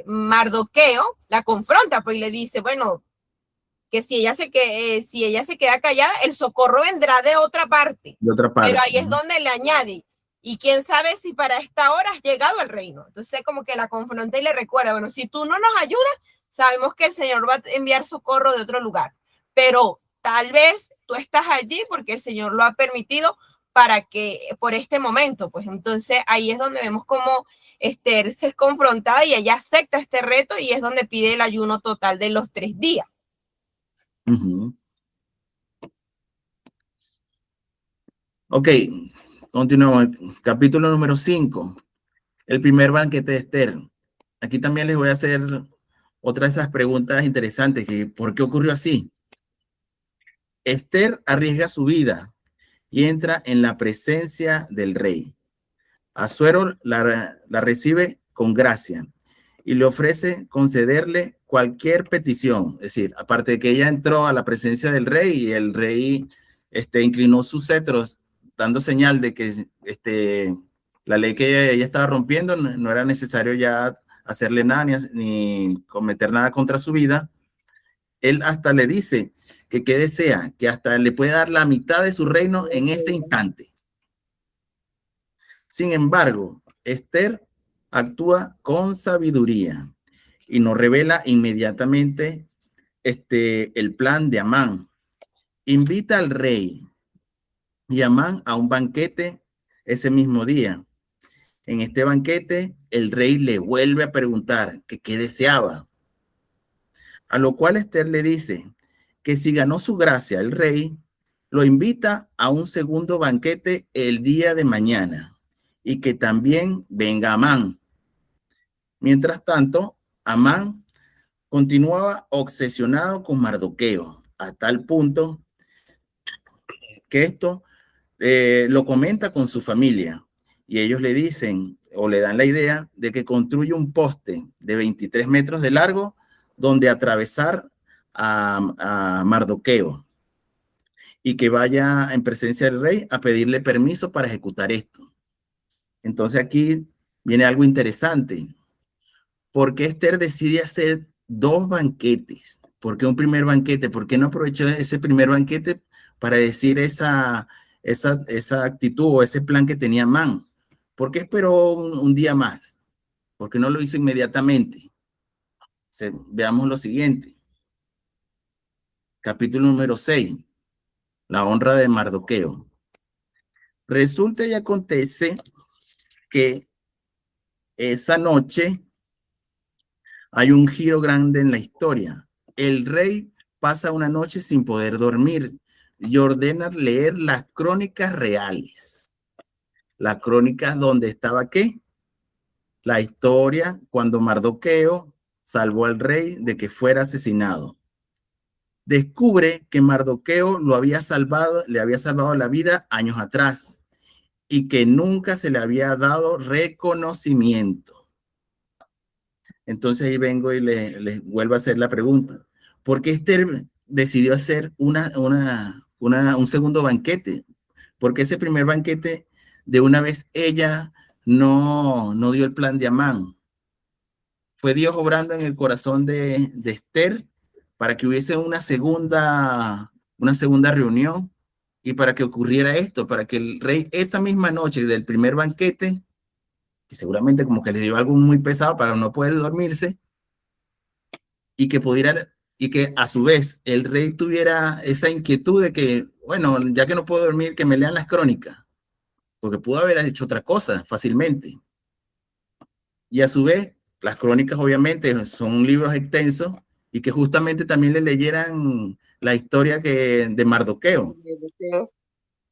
Mardoqueo la confronta, pues, y le dice, bueno, que si ella se queda callada, el socorro vendrá de otra parte. De otra parte. Pero ahí es donde le añade, y quién sabe si para esta hora has llegado al reino. Entonces como que la confronta y le recuerda, bueno, si tú no nos ayudas, sabemos que el Señor va a enviar socorro de otro lugar, pero tal vez tú estás allí porque el Señor lo ha permitido por este momento, pues entonces ahí es donde vemos cómo Esther se es confrontada y ella acepta este reto y es donde pide el ayuno total de los 3 días. Ok, continuamos. Capítulo número 5. El primer banquete de Esther. Aquí también les voy a hacer otra de esas preguntas interesantes. ¿Por qué ocurrió así? Esther arriesga su vida y entra en la presencia del rey. Asuero la recibe con gracia y le ofrece concederle cualquier petición. Es decir, aparte de que ella entró a la presencia del rey y el rey inclinó sus cetros, dando señal de que la ley que ella estaba rompiendo no era necesario ya hacerle nada ni cometer nada contra su vida. Él hasta le dice que desea, que hasta le puede dar la mitad de su reino en ese instante. Sin embargo, Esther actúa con sabiduría y nos revela inmediatamente el plan de Amán. Invita al rey y Amán a un banquete ese mismo día. En este banquete, el rey le vuelve a preguntar que qué deseaba, a lo cual Esther le dice que si ganó su gracia el rey, lo invita a un segundo banquete el día de mañana y que también venga Amán. Mientras tanto, Amán continuaba obsesionado con Mardoqueo, a tal punto que esto lo comenta con su familia y ellos le dicen o le dan la idea de que construye un poste de 23 metros de largo donde atravesar a Mardoqueo y que vaya en presencia del rey a pedirle permiso para ejecutar esto. Entonces aquí viene algo interesante. ¿Por qué Esther decide hacer 2 banquetes? ¿Por qué un primer banquete? ¿Por qué no aprovechó ese primer banquete para decir esa actitud o ese plan que tenía Amán? ¿Por qué esperó un día más? ¿Por qué no lo hizo inmediatamente? Veamos lo siguiente. Capítulo número 6. La honra de Mardoqueo. Resulta y acontece que esa noche hay un giro grande en la historia. El rey pasa una noche sin poder dormir y ordena leer las crónicas reales. la crónica donde estaba ¿qué? La historia cuando Mardoqueo salvó al rey de que fuera asesinado. Descubre que Mardoqueo le había salvado la vida años atrás y que nunca se le había dado reconocimiento. Entonces ahí vengo y le vuelvo a hacer la pregunta. ¿Por qué Esther decidió hacer un segundo banquete? Porque ese primer banquete, de una vez ella no dio el plan de Amán. Fue Dios obrando en el corazón de Esther para que hubiese una segunda reunión y para que ocurriera esto, para que el rey esa misma noche del primer banquete, que seguramente como que le dio algo muy pesado para no poder dormirse, y que a su vez el rey tuviera esa inquietud de que, bueno, ya que no puedo dormir, que me lean las crónicas, porque pudo haber hecho otra cosa fácilmente. Y a su vez, las crónicas obviamente son libros extensos y que justamente también le leyeran la historia de Mardoqueo.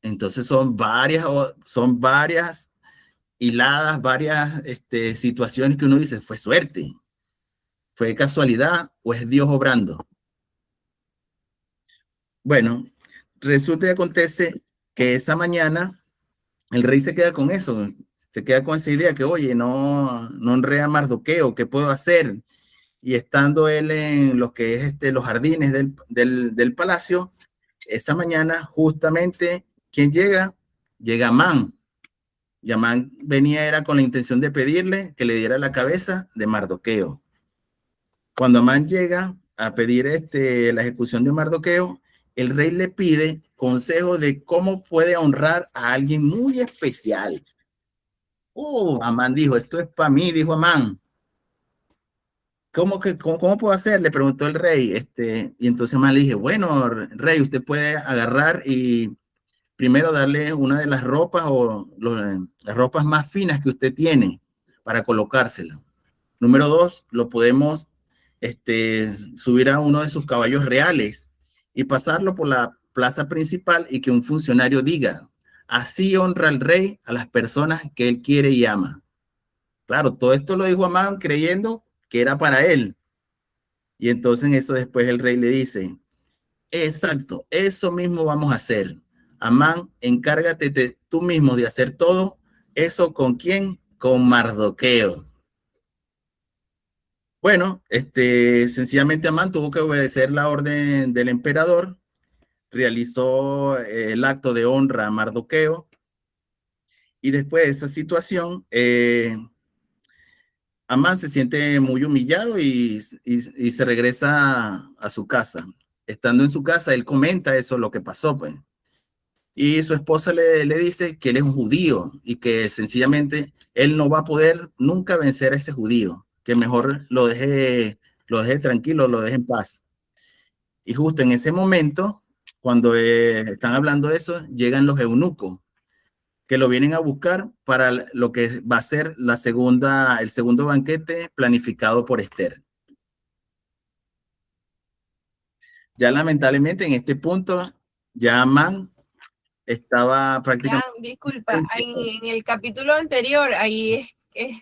Entonces son varias hiladas, varias situaciones que uno dice, fue suerte, fue casualidad o es Dios obrando. Bueno, resulta y acontece que esa mañana el rey se queda con eso, se queda con esa idea que, oye, no honré a Mardoqueo, ¿qué puedo hacer? Y estando él en lo que es los jardines del palacio, esa mañana justamente, ¿quién llega? Llega Amán. Y Amán era con la intención de pedirle que le diera la cabeza de Mardoqueo. Cuando Amán llega a pedir la ejecución de Mardoqueo, el rey le pide consejo de cómo puede honrar a alguien muy especial. Amán dijo, esto es para mí, dijo Amán. ¿Cómo puedo hacer? Le preguntó el rey. Y entonces Amán le dije, bueno, rey, usted puede agarrar y primero darle una de las ropas o las ropas más finas que usted tiene para colocársela. Número 2, lo podemos subir a uno de sus caballos reales y pasarlo por la plaza principal y que un funcionario diga, así honra el rey a las personas que él quiere y ama. Claro, todo esto lo dijo Amán creyendo que era para él. Y entonces en eso después el rey le dice, exacto, eso mismo vamos a hacer. Amán, encárgate tú mismo de hacer todo. ¿Eso con quién? Con Mardoqueo. Bueno, sencillamente Amán tuvo que obedecer la orden del emperador, realizó el acto de honra a Mardoqueo y después de esa situación, Amán se siente muy humillado y se regresa a su casa. Estando en su casa, él comenta eso, lo que pasó, pues. Y su esposa le dice que él es un judío y que sencillamente él no va a poder nunca vencer a ese judío, que mejor lo deje tranquilo, lo deje en paz. Y justo en ese momento, cuando están hablando de eso, llegan los eunucos, que lo vienen a buscar para lo que va a ser el segundo banquete planificado por Esther. Ya lamentablemente en este punto, ya Amán estaba prácticamente... Disculpa, en el capítulo anterior, ahí es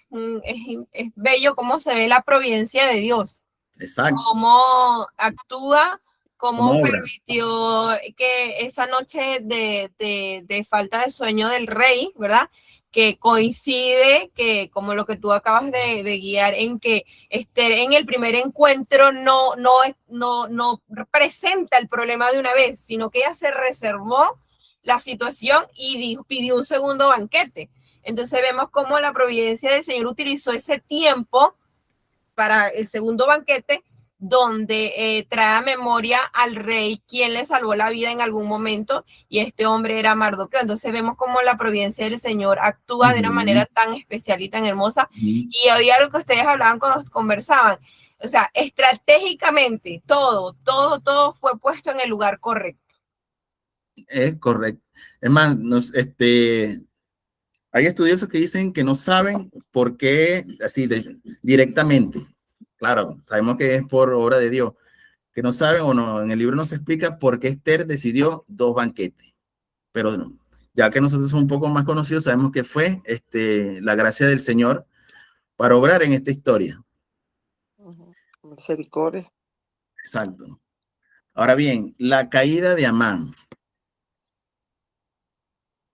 bello cómo se ve la providencia de Dios. Exacto. Cómo actúa, cómo permitió que esa noche de falta de sueño del rey, ¿verdad? Que coincide que, como lo que tú acabas de guiar, en que Esther en el primer encuentro no presenta el problema de una vez, sino que ella se reservó la situación y pidió un segundo banquete. Entonces vemos cómo la providencia del Señor utilizó ese tiempo para el segundo banquete, donde trae a memoria al rey quien le salvó la vida en algún momento, y este hombre era Mardoqueo. Entonces vemos cómo la providencia del Señor actúa de una manera tan especial y tan hermosa. Y había algo que ustedes hablaban cuando conversaban, o sea, estratégicamente todo fue puesto en el lugar correcto. Es correcto. Es más, hay estudiosos que dicen que no saben por qué, así directamente. Claro, sabemos que es por obra de Dios, que no saben o no, en el libro no se explica por qué Esther decidió 2 banquetes. Pero no, ya que nosotros somos un poco más conocidos, sabemos que fue la gracia del Señor para obrar en esta historia. Misericordia. Exacto. Ahora bien, la caída de Amán.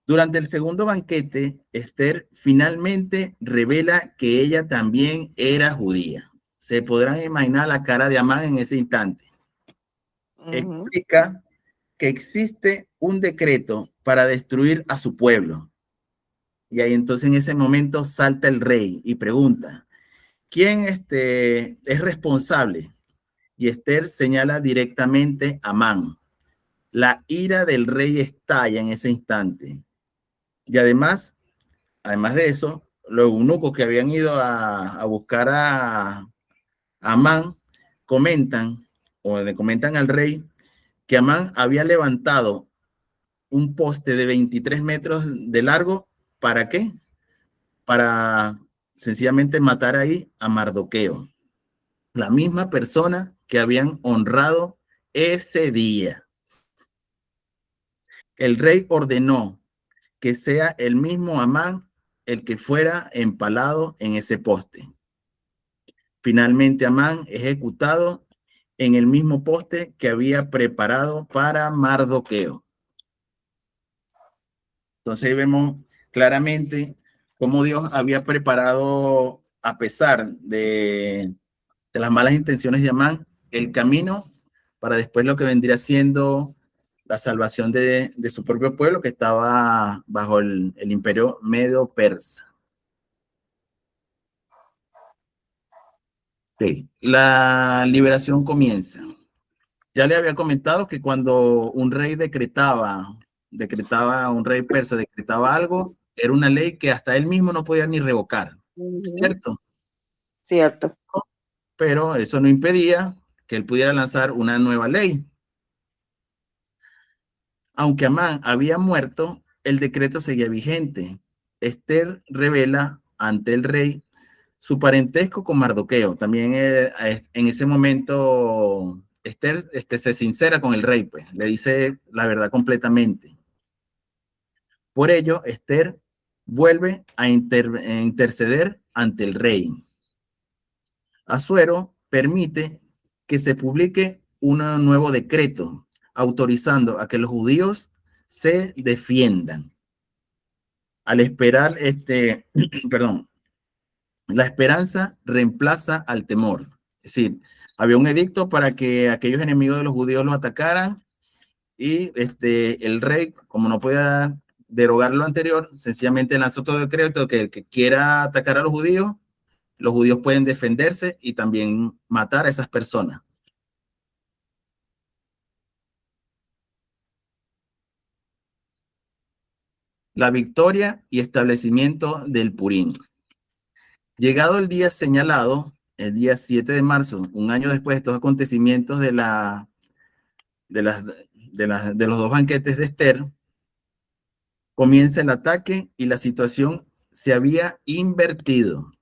Durante el segundo banquete, Esther finalmente revela que ella también era judía. Se podrán imaginar la cara de Amán en ese instante. Explica que existe un decreto para destruir a su pueblo. Y ahí entonces en ese momento salta el rey y pregunta, ¿quién es responsable? Y Esther señala directamente a Amán. La ira del rey estalla en ese instante. Y además de eso, los eunucos que habían ido a buscar a Amán comentan, o le comentan al rey, que Amán había levantado un poste de 23 metros de largo. ¿Para qué? Para sencillamente matar ahí a Mardoqueo, la misma persona que habían honrado ese día. El rey ordenó que sea el mismo Amán el que fuera empalado en ese poste. Finalmente Amán ejecutado en el mismo poste que había preparado para Mardoqueo. Entonces ahí vemos claramente cómo Dios había preparado, a pesar de las malas intenciones de Amán, el camino para después lo que vendría siendo la salvación de su propio pueblo que estaba bajo el imperio medo-persa. Sí. La liberación comienza. Ya le había comentado que cuando un rey un rey persa decretaba algo, era una ley que hasta él mismo no podía ni revocar, ¿cierto? Cierto. Pero eso no impedía que él pudiera lanzar una nueva ley. Aunque Amán había muerto, el decreto seguía vigente. Esther revela ante el rey su parentesco con Mardoqueo. También en ese momento Esther se sincera con el rey, pues le dice la verdad completamente. Por ello, Esther vuelve a interceder ante el rey. Asuero permite que se publique un nuevo decreto autorizando a que los judíos se defiendan. Al esperar la esperanza reemplaza al temor. Es decir, había un edicto para que aquellos enemigos de los judíos los atacaran y el rey, como no podía derogar lo anterior, sencillamente lanzó todo el decreto que el que quiera atacar a los judíos pueden defenderse y también matar a esas personas. La victoria y establecimiento del Purín. Llegado el día señalado, el día 7 de marzo, un año después de estos acontecimientos de los dos banquetes de Esther, comienza el ataque y la situación se había invertido.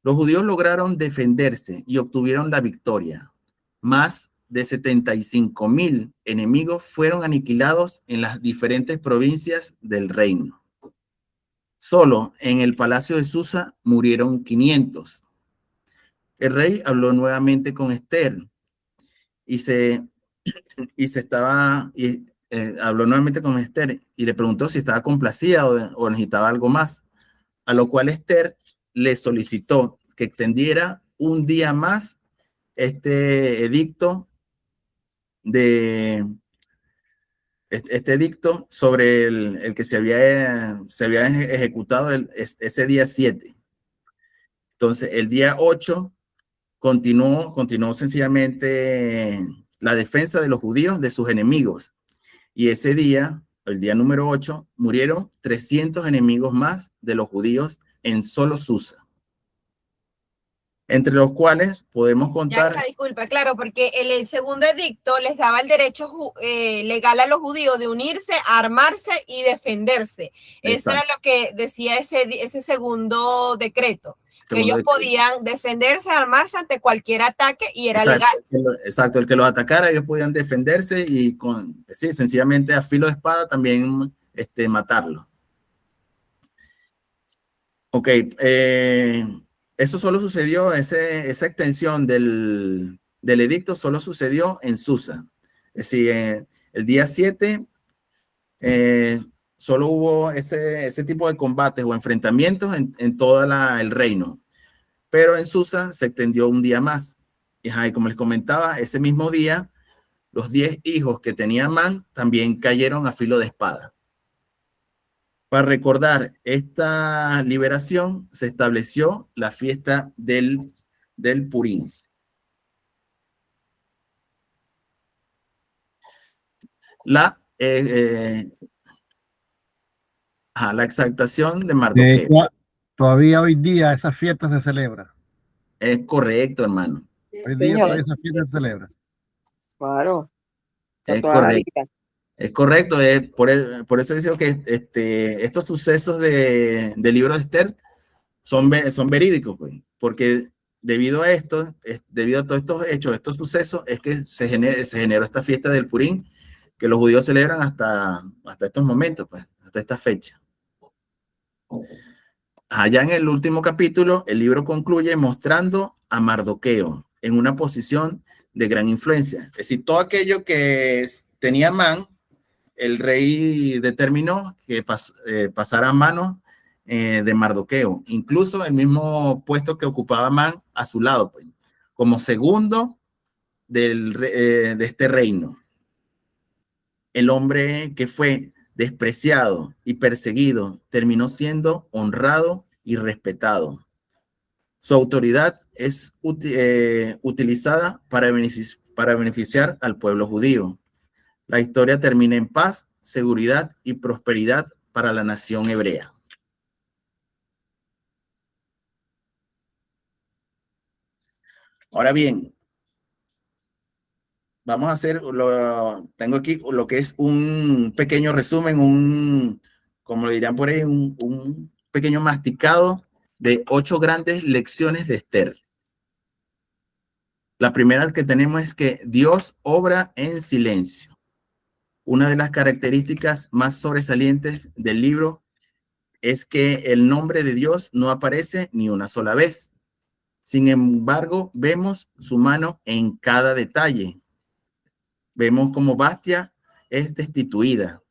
Los judíos lograron defenderse y obtuvieron la victoria. Más de 75,000 enemigos fueron aniquilados en las diferentes provincias del reino. Solo en el palacio de Susa murieron 500. El rey habló nuevamente con Esther habló nuevamente con Esther y le preguntó si estaba complacida o necesitaba algo más, a lo cual Esther le solicitó que extendiera un día más este edicto sobre el que se había ejecutado ese día 7. Entonces, el día 8 continuó sencillamente la defensa de los judíos de sus enemigos. Y ese día, el día número 8, murieron 300 enemigos más de los judíos en solo Susa. Entre los cuales podemos contar... Ya, disculpa, claro, porque el segundo edicto les daba el derecho legal a los judíos de unirse, armarse y defenderse. Eso era lo que decía ese segundo decreto. Que ellos podían defenderse, armarse ante cualquier ataque y era legal. Exacto, el que los atacara, ellos podían defenderse y sencillamente a filo de espada también matarlo. Ok, eso solo sucedió, esa extensión del edicto solo sucedió en Susa. Es decir, el día 7 solo hubo ese tipo de combates o enfrentamientos en todo el reino. Pero en Susa se extendió un día más. Y como les comentaba, ese mismo día, los 10 hijos que tenía Amán también cayeron a filo de espada. Para recordar esta liberación, se estableció la fiesta del Purín. La exaltación de Mardoqueo. Todavía hoy día esa fiesta se celebra. Es correcto, hermano. Hoy día todavía esa fiesta se celebra. Claro. Es correcto. Es correcto. Por eso digo que estos sucesos del libro de Esther son verídicos, pues, porque debido a esto, debido a todos estos hechos, estos sucesos, es que se generó esta fiesta del Purín, que los judíos celebran hasta estos momentos, pues, hasta esta fecha. Allá en el último capítulo, el libro concluye mostrando a Mardoqueo en una posición de gran influencia. Es decir, todo aquello que tenía Amán, el rey determinó que pasara a manos de Mardoqueo. Incluso el mismo puesto que ocupaba Amán a su lado, pues, como segundo de este reino. El hombre que fue despreciado y perseguido terminó siendo honrado y respetado. Su autoridad es utilizada para beneficiar al pueblo judío. La historia termina en paz, seguridad y prosperidad para la nación hebrea. Ahora bien, vamos a hacer, tengo aquí lo que es un pequeño resumen, como le dirán por ahí, un pequeño masticado de 8 grandes lecciones de Esther. La primera que tenemos es que Dios obra en silencio. Una de las características más sobresalientes del libro es que el nombre de Dios no aparece ni una sola vez. Sin embargo, vemos su mano en cada detalle. Vemos cómo Bastia es destituida.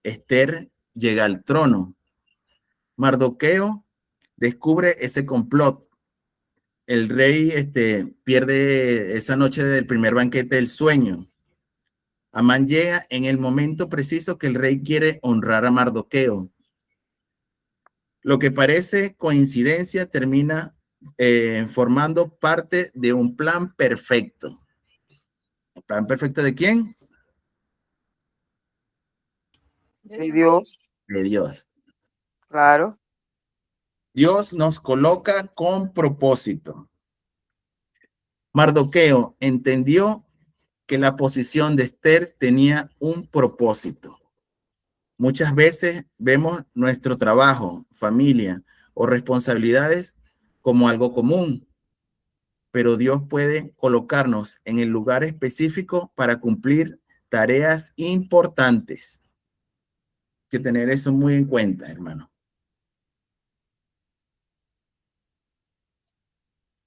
Esther llega al trono. Mardoqueo descubre ese complot. El rey pierde esa noche del primer banquete el sueño. Amán llega en el momento preciso que el rey quiere honrar a Mardoqueo. Lo que parece coincidencia termina formando parte de un plan perfecto. ¿El plan perfecto de quién? De Dios. De Dios. Claro. Dios nos coloca con propósito. Mardoqueo entendió que la posición de Esther tenía un propósito. Muchas veces vemos nuestro trabajo, familia o responsabilidades como algo común, pero Dios puede colocarnos en el lugar específico para cumplir tareas importantes. Hay que tener eso muy en cuenta, hermano.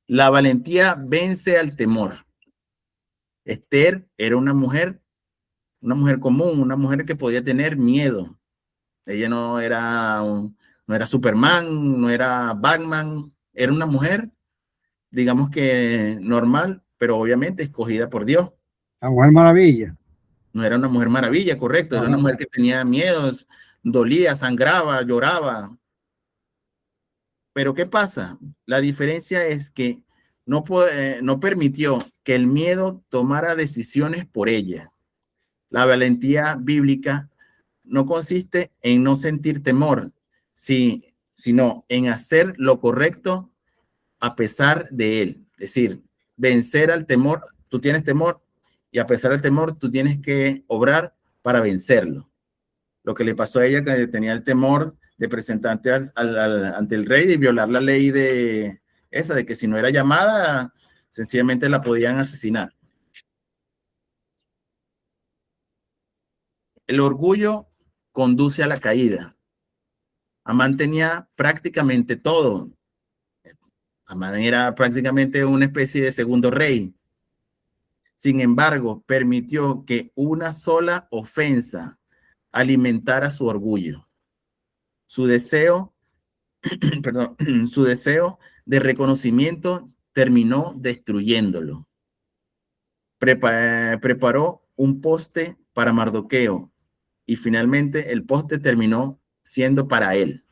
La valentía vence al temor. Esther era una mujer común, una mujer que podía tener miedo. Ella no era Superman, no era Batman, era una mujer, digamos que normal, pero obviamente escogida por Dios. La Mujer Maravilla. No era una mujer maravilla, correcto, era una mujer que tenía miedos, dolía, sangraba, lloraba. Pero ¿qué pasa? La diferencia es que no permitió que el miedo tomara decisiones por ella. La valentía bíblica no consiste en no sentir temor, sino en hacer lo correcto a pesar de él. Es decir, vencer al temor. Tú tienes temor y a pesar del temor, tú tienes que obrar para vencerlo. Lo que le pasó a ella, que tenía el temor de presentarse ante el rey y violar la ley de que si no era llamada, sencillamente la podían asesinar. El orgullo conduce a la caída. Amán tenía prácticamente todo. Amán era prácticamente una especie de segundo rey. Sin embargo, permitió que una sola ofensa alimentara su orgullo. Su deseo, perdón, su deseo de reconocimiento terminó destruyéndolo. Preparó un poste para Mardoqueo y finalmente el poste terminó siendo para él.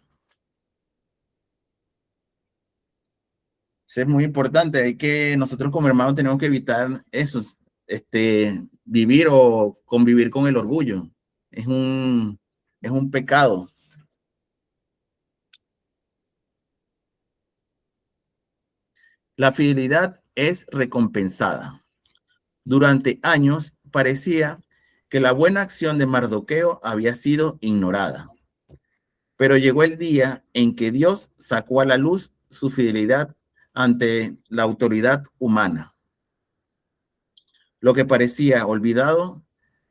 Eso es muy importante. Hay que, nosotros como hermanos tenemos que evitar eso, vivir o convivir con el orgullo. Es un pecado. La fidelidad es recompensada. Durante años parecía que la buena acción de Mardoqueo había sido ignorada. Pero llegó el día en que Dios sacó a la luz su fidelidad ante la autoridad humana. Lo que parecía olvidado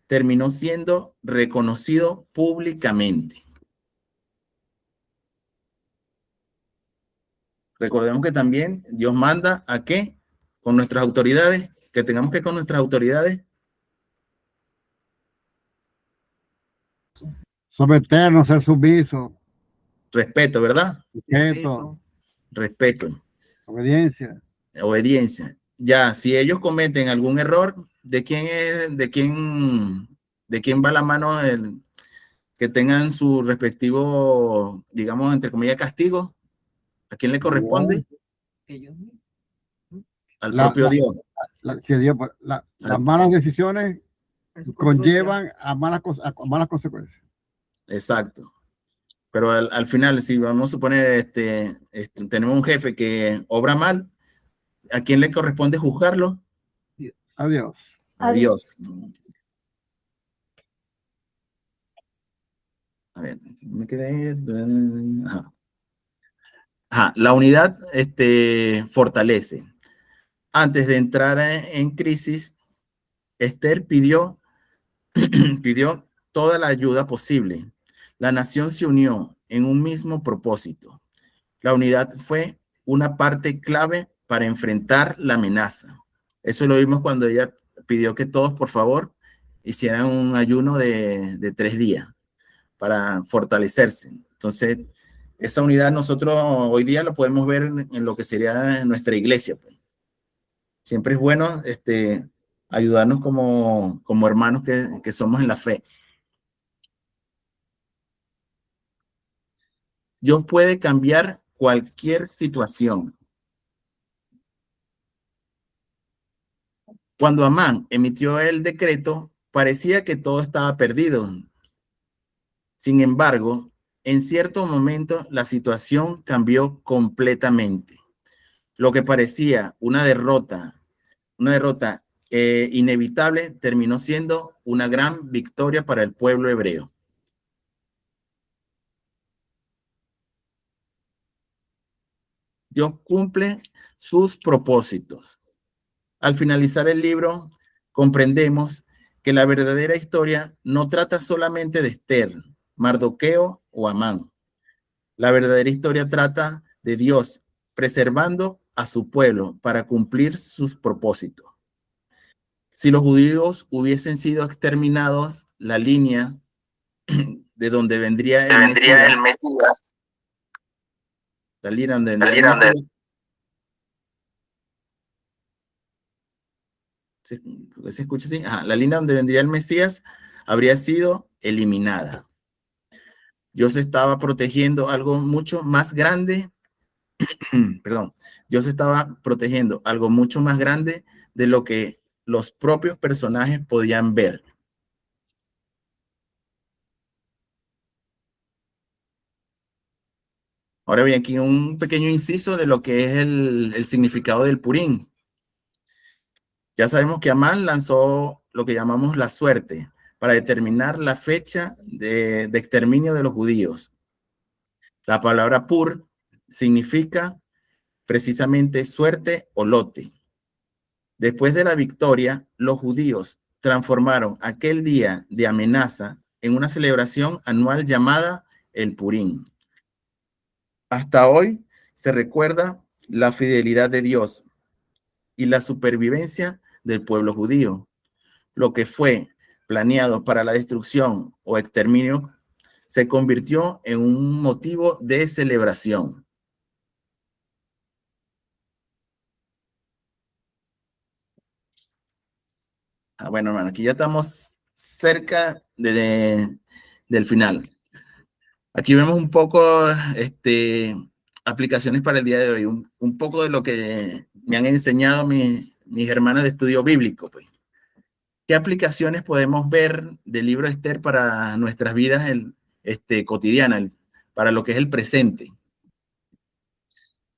terminó siendo reconocido públicamente. Recordemos que también Dios manda a que con nuestras autoridades, que tengamos que con nuestras autoridades someternos, ser sumisos, respeto, ¿verdad? respeto, Respeto, obediencia. obediencia. Ya, si ellos cometen algún error, ¿de quién va la mano que tengan su respectivo, digamos, entre comillas, castigo? ¿A quién le corresponde? Al propio Dios. Las malas decisiones conllevan a malas consecuencias. Exacto. Pero al final, si vamos a suponer, tenemos un jefe que obra mal, ¿a quién le corresponde juzgarlo? A Dios. A Dios. A ver, me quedé. Ajá. Ajá. La unidad fortalece. Antes de entrar en crisis, Esther pidió toda la ayuda posible. La nación se unió en un mismo propósito. La unidad fue una parte clave para enfrentar la amenaza. Eso lo vimos cuando ella pidió que todos, por favor, hicieran un ayuno de 3 días para fortalecerse. Entonces, esa unidad nosotros hoy día lo podemos ver en lo que sería nuestra iglesia, pues. Siempre es bueno ayudarnos como hermanos que somos en la fe. Dios puede cambiar cualquier situación. Cuando Amán emitió el decreto, parecía que todo estaba perdido. Sin embargo, en cierto momento la situación cambió completamente. Lo que parecía una derrota inevitable, terminó siendo una gran victoria para el pueblo hebreo. Dios cumple sus propósitos. Al finalizar el libro, comprendemos que la verdadera historia no trata solamente de Esther, Mardoqueo o Amán. La verdadera historia trata de Dios preservando a su pueblo para cumplir sus propósitos. Si los judíos hubiesen sido exterminados, la línea de donde vendría el Mesías, la línea donde vendría el Mesías, ¿se escucha así? Ajá, la línea donde vendría el Mesías habría sido eliminada. Dios estaba protegiendo algo mucho más grande, perdón, Dios estaba protegiendo algo mucho más grande de lo que los propios personajes podían ver. Ahora bien, aquí un pequeño inciso de lo que es el significado del Purín. Ya sabemos que Amán lanzó lo que llamamos la suerte para determinar la fecha de exterminio de los judíos. La palabra Pur significa precisamente suerte o lote. Después de la victoria, los judíos transformaron aquel día de amenaza en una celebración anual llamada el Purim. Hasta hoy se recuerda la fidelidad de Dios y la supervivencia del pueblo judío. Lo que fue planeado para la destrucción o exterminio se convirtió en un motivo de celebración. Bueno, hermano, aquí ya estamos cerca del final. Aquí vemos un poco aplicaciones para el día de hoy, un poco de lo que me han enseñado mis hermanos de estudio bíblico. Pues. ¿Qué aplicaciones podemos ver del libro de Esther para nuestras vidas cotidianas, para lo que es el presente?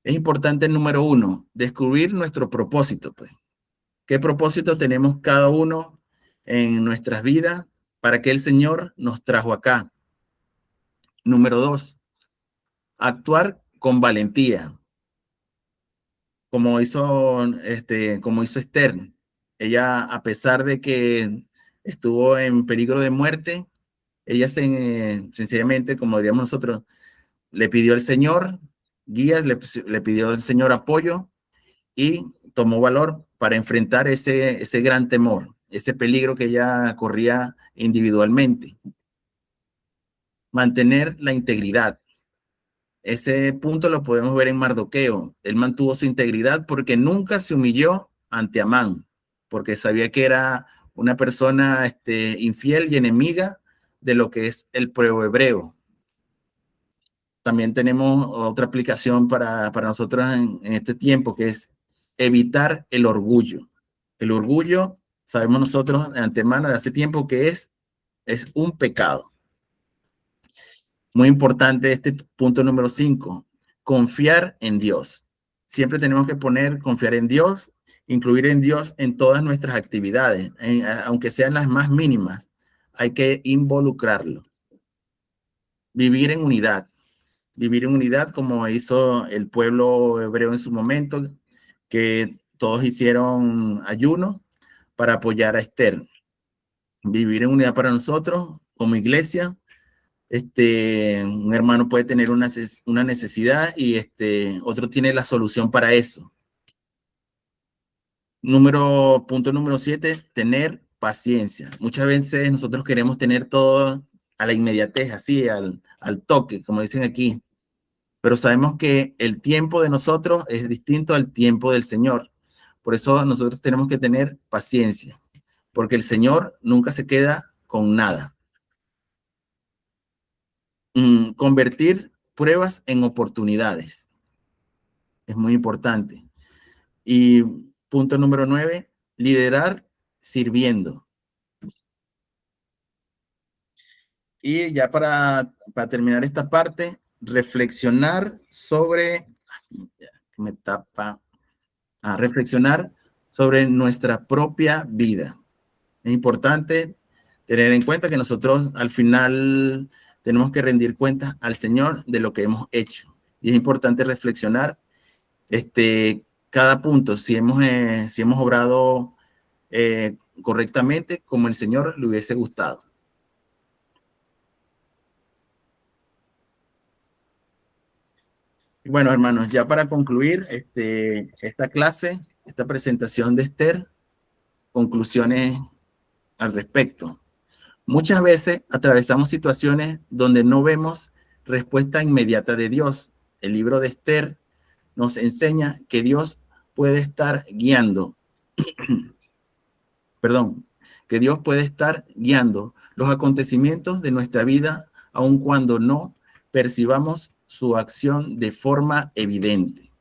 Es importante, número 1, descubrir nuestro propósito. Pues. ¿Qué propósito tenemos cada uno en nuestras vidas? ¿Para qué el Señor nos trajo acá? Número 2, actuar con valentía, como hizo Esther. Ella, a pesar de que estuvo en peligro de muerte, ella sencillamente, como diríamos nosotros, le pidió al Señor guías, le pidió al Señor apoyo y tomó valor para enfrentar ese gran temor, ese peligro que ella corría individualmente. Mantener la integridad. Ese punto lo podemos ver en Mardoqueo. Él mantuvo su integridad porque nunca se humilló ante Amán, porque sabía que era una persona infiel y enemiga de lo que es el pueblo hebreo. También tenemos otra aplicación para nosotros en este tiempo, que es evitar el orgullo. El orgullo, sabemos nosotros de antemano de hace tiempo que es un pecado. Muy importante este punto número 5, confiar en Dios. Siempre tenemos que confiar en Dios, incluir en Dios en todas nuestras actividades, aunque sean las más mínimas, hay que involucrarlo. Vivir en unidad como hizo el pueblo hebreo en su momento, que todos hicieron ayuno para apoyar a Esther. Vivir en unidad para nosotros como iglesia. Un hermano puede tener una necesidad y otro tiene la solución para eso. Punto número 7, tener paciencia. Muchas veces nosotros queremos tener todo a la inmediatez, así, al toque, como dicen aquí. Pero sabemos que el tiempo de nosotros es distinto al tiempo del Señor. Por eso nosotros tenemos que tener paciencia, porque el Señor nunca se queda con nada. Convertir pruebas en oportunidades. Es muy importante. Y punto número 9, liderar sirviendo. Y ya para terminar esta parte, reflexionar sobre nuestra propia vida. Es importante tener en cuenta que nosotros al final tenemos que rendir cuentas al Señor de lo que hemos hecho. Y es importante reflexionar cada punto, si hemos obrado correctamente como el Señor le hubiese gustado. Bueno, hermanos, ya para concluir esta clase, esta presentación de Esther, conclusiones al respecto. Muchas veces atravesamos situaciones donde no vemos respuesta inmediata de Dios. El libro de Esther nos enseña que Dios puede estar guiando, que Dios puede estar guiando los acontecimientos de nuestra vida, aun cuando no percibamos su acción de forma evidente.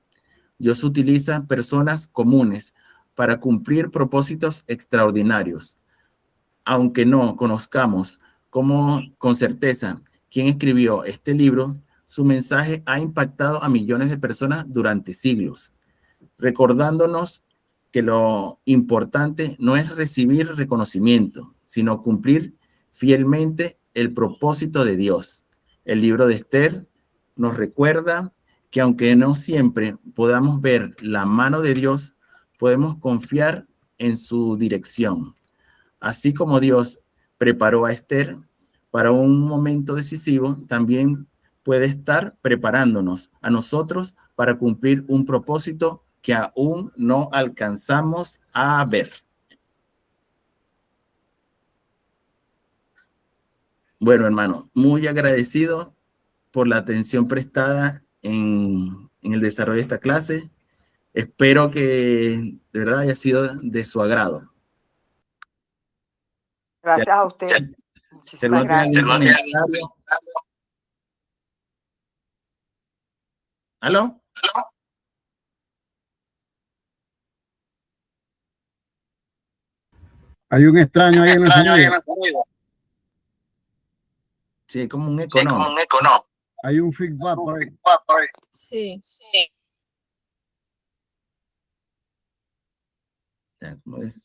Dios utiliza personas comunes para cumplir propósitos extraordinarios. Aunque no conozcamos con certeza quién escribió este libro, su mensaje ha impactado a millones de personas durante siglos, recordándonos que lo importante no es recibir reconocimiento, sino cumplir fielmente el propósito de Dios. El libro de Esther nos recuerda que aunque no siempre podamos ver la mano de Dios, podemos confiar en su dirección. Así como Dios preparó a Esther para un momento decisivo, también puede estar preparándonos a nosotros para cumplir un propósito que aún no alcanzamos a ver. Bueno, hermano, muy agradecido por la atención prestada en el desarrollo de esta clase. Espero que de verdad haya sido de su agrado. Gracias a usted. Muchísimas gracias. ¿Aló? Hay un extraño ahí en el sonido. Sí, como un eco, ¿no? Hay un feedback por ahí. Sí. Ya, como es.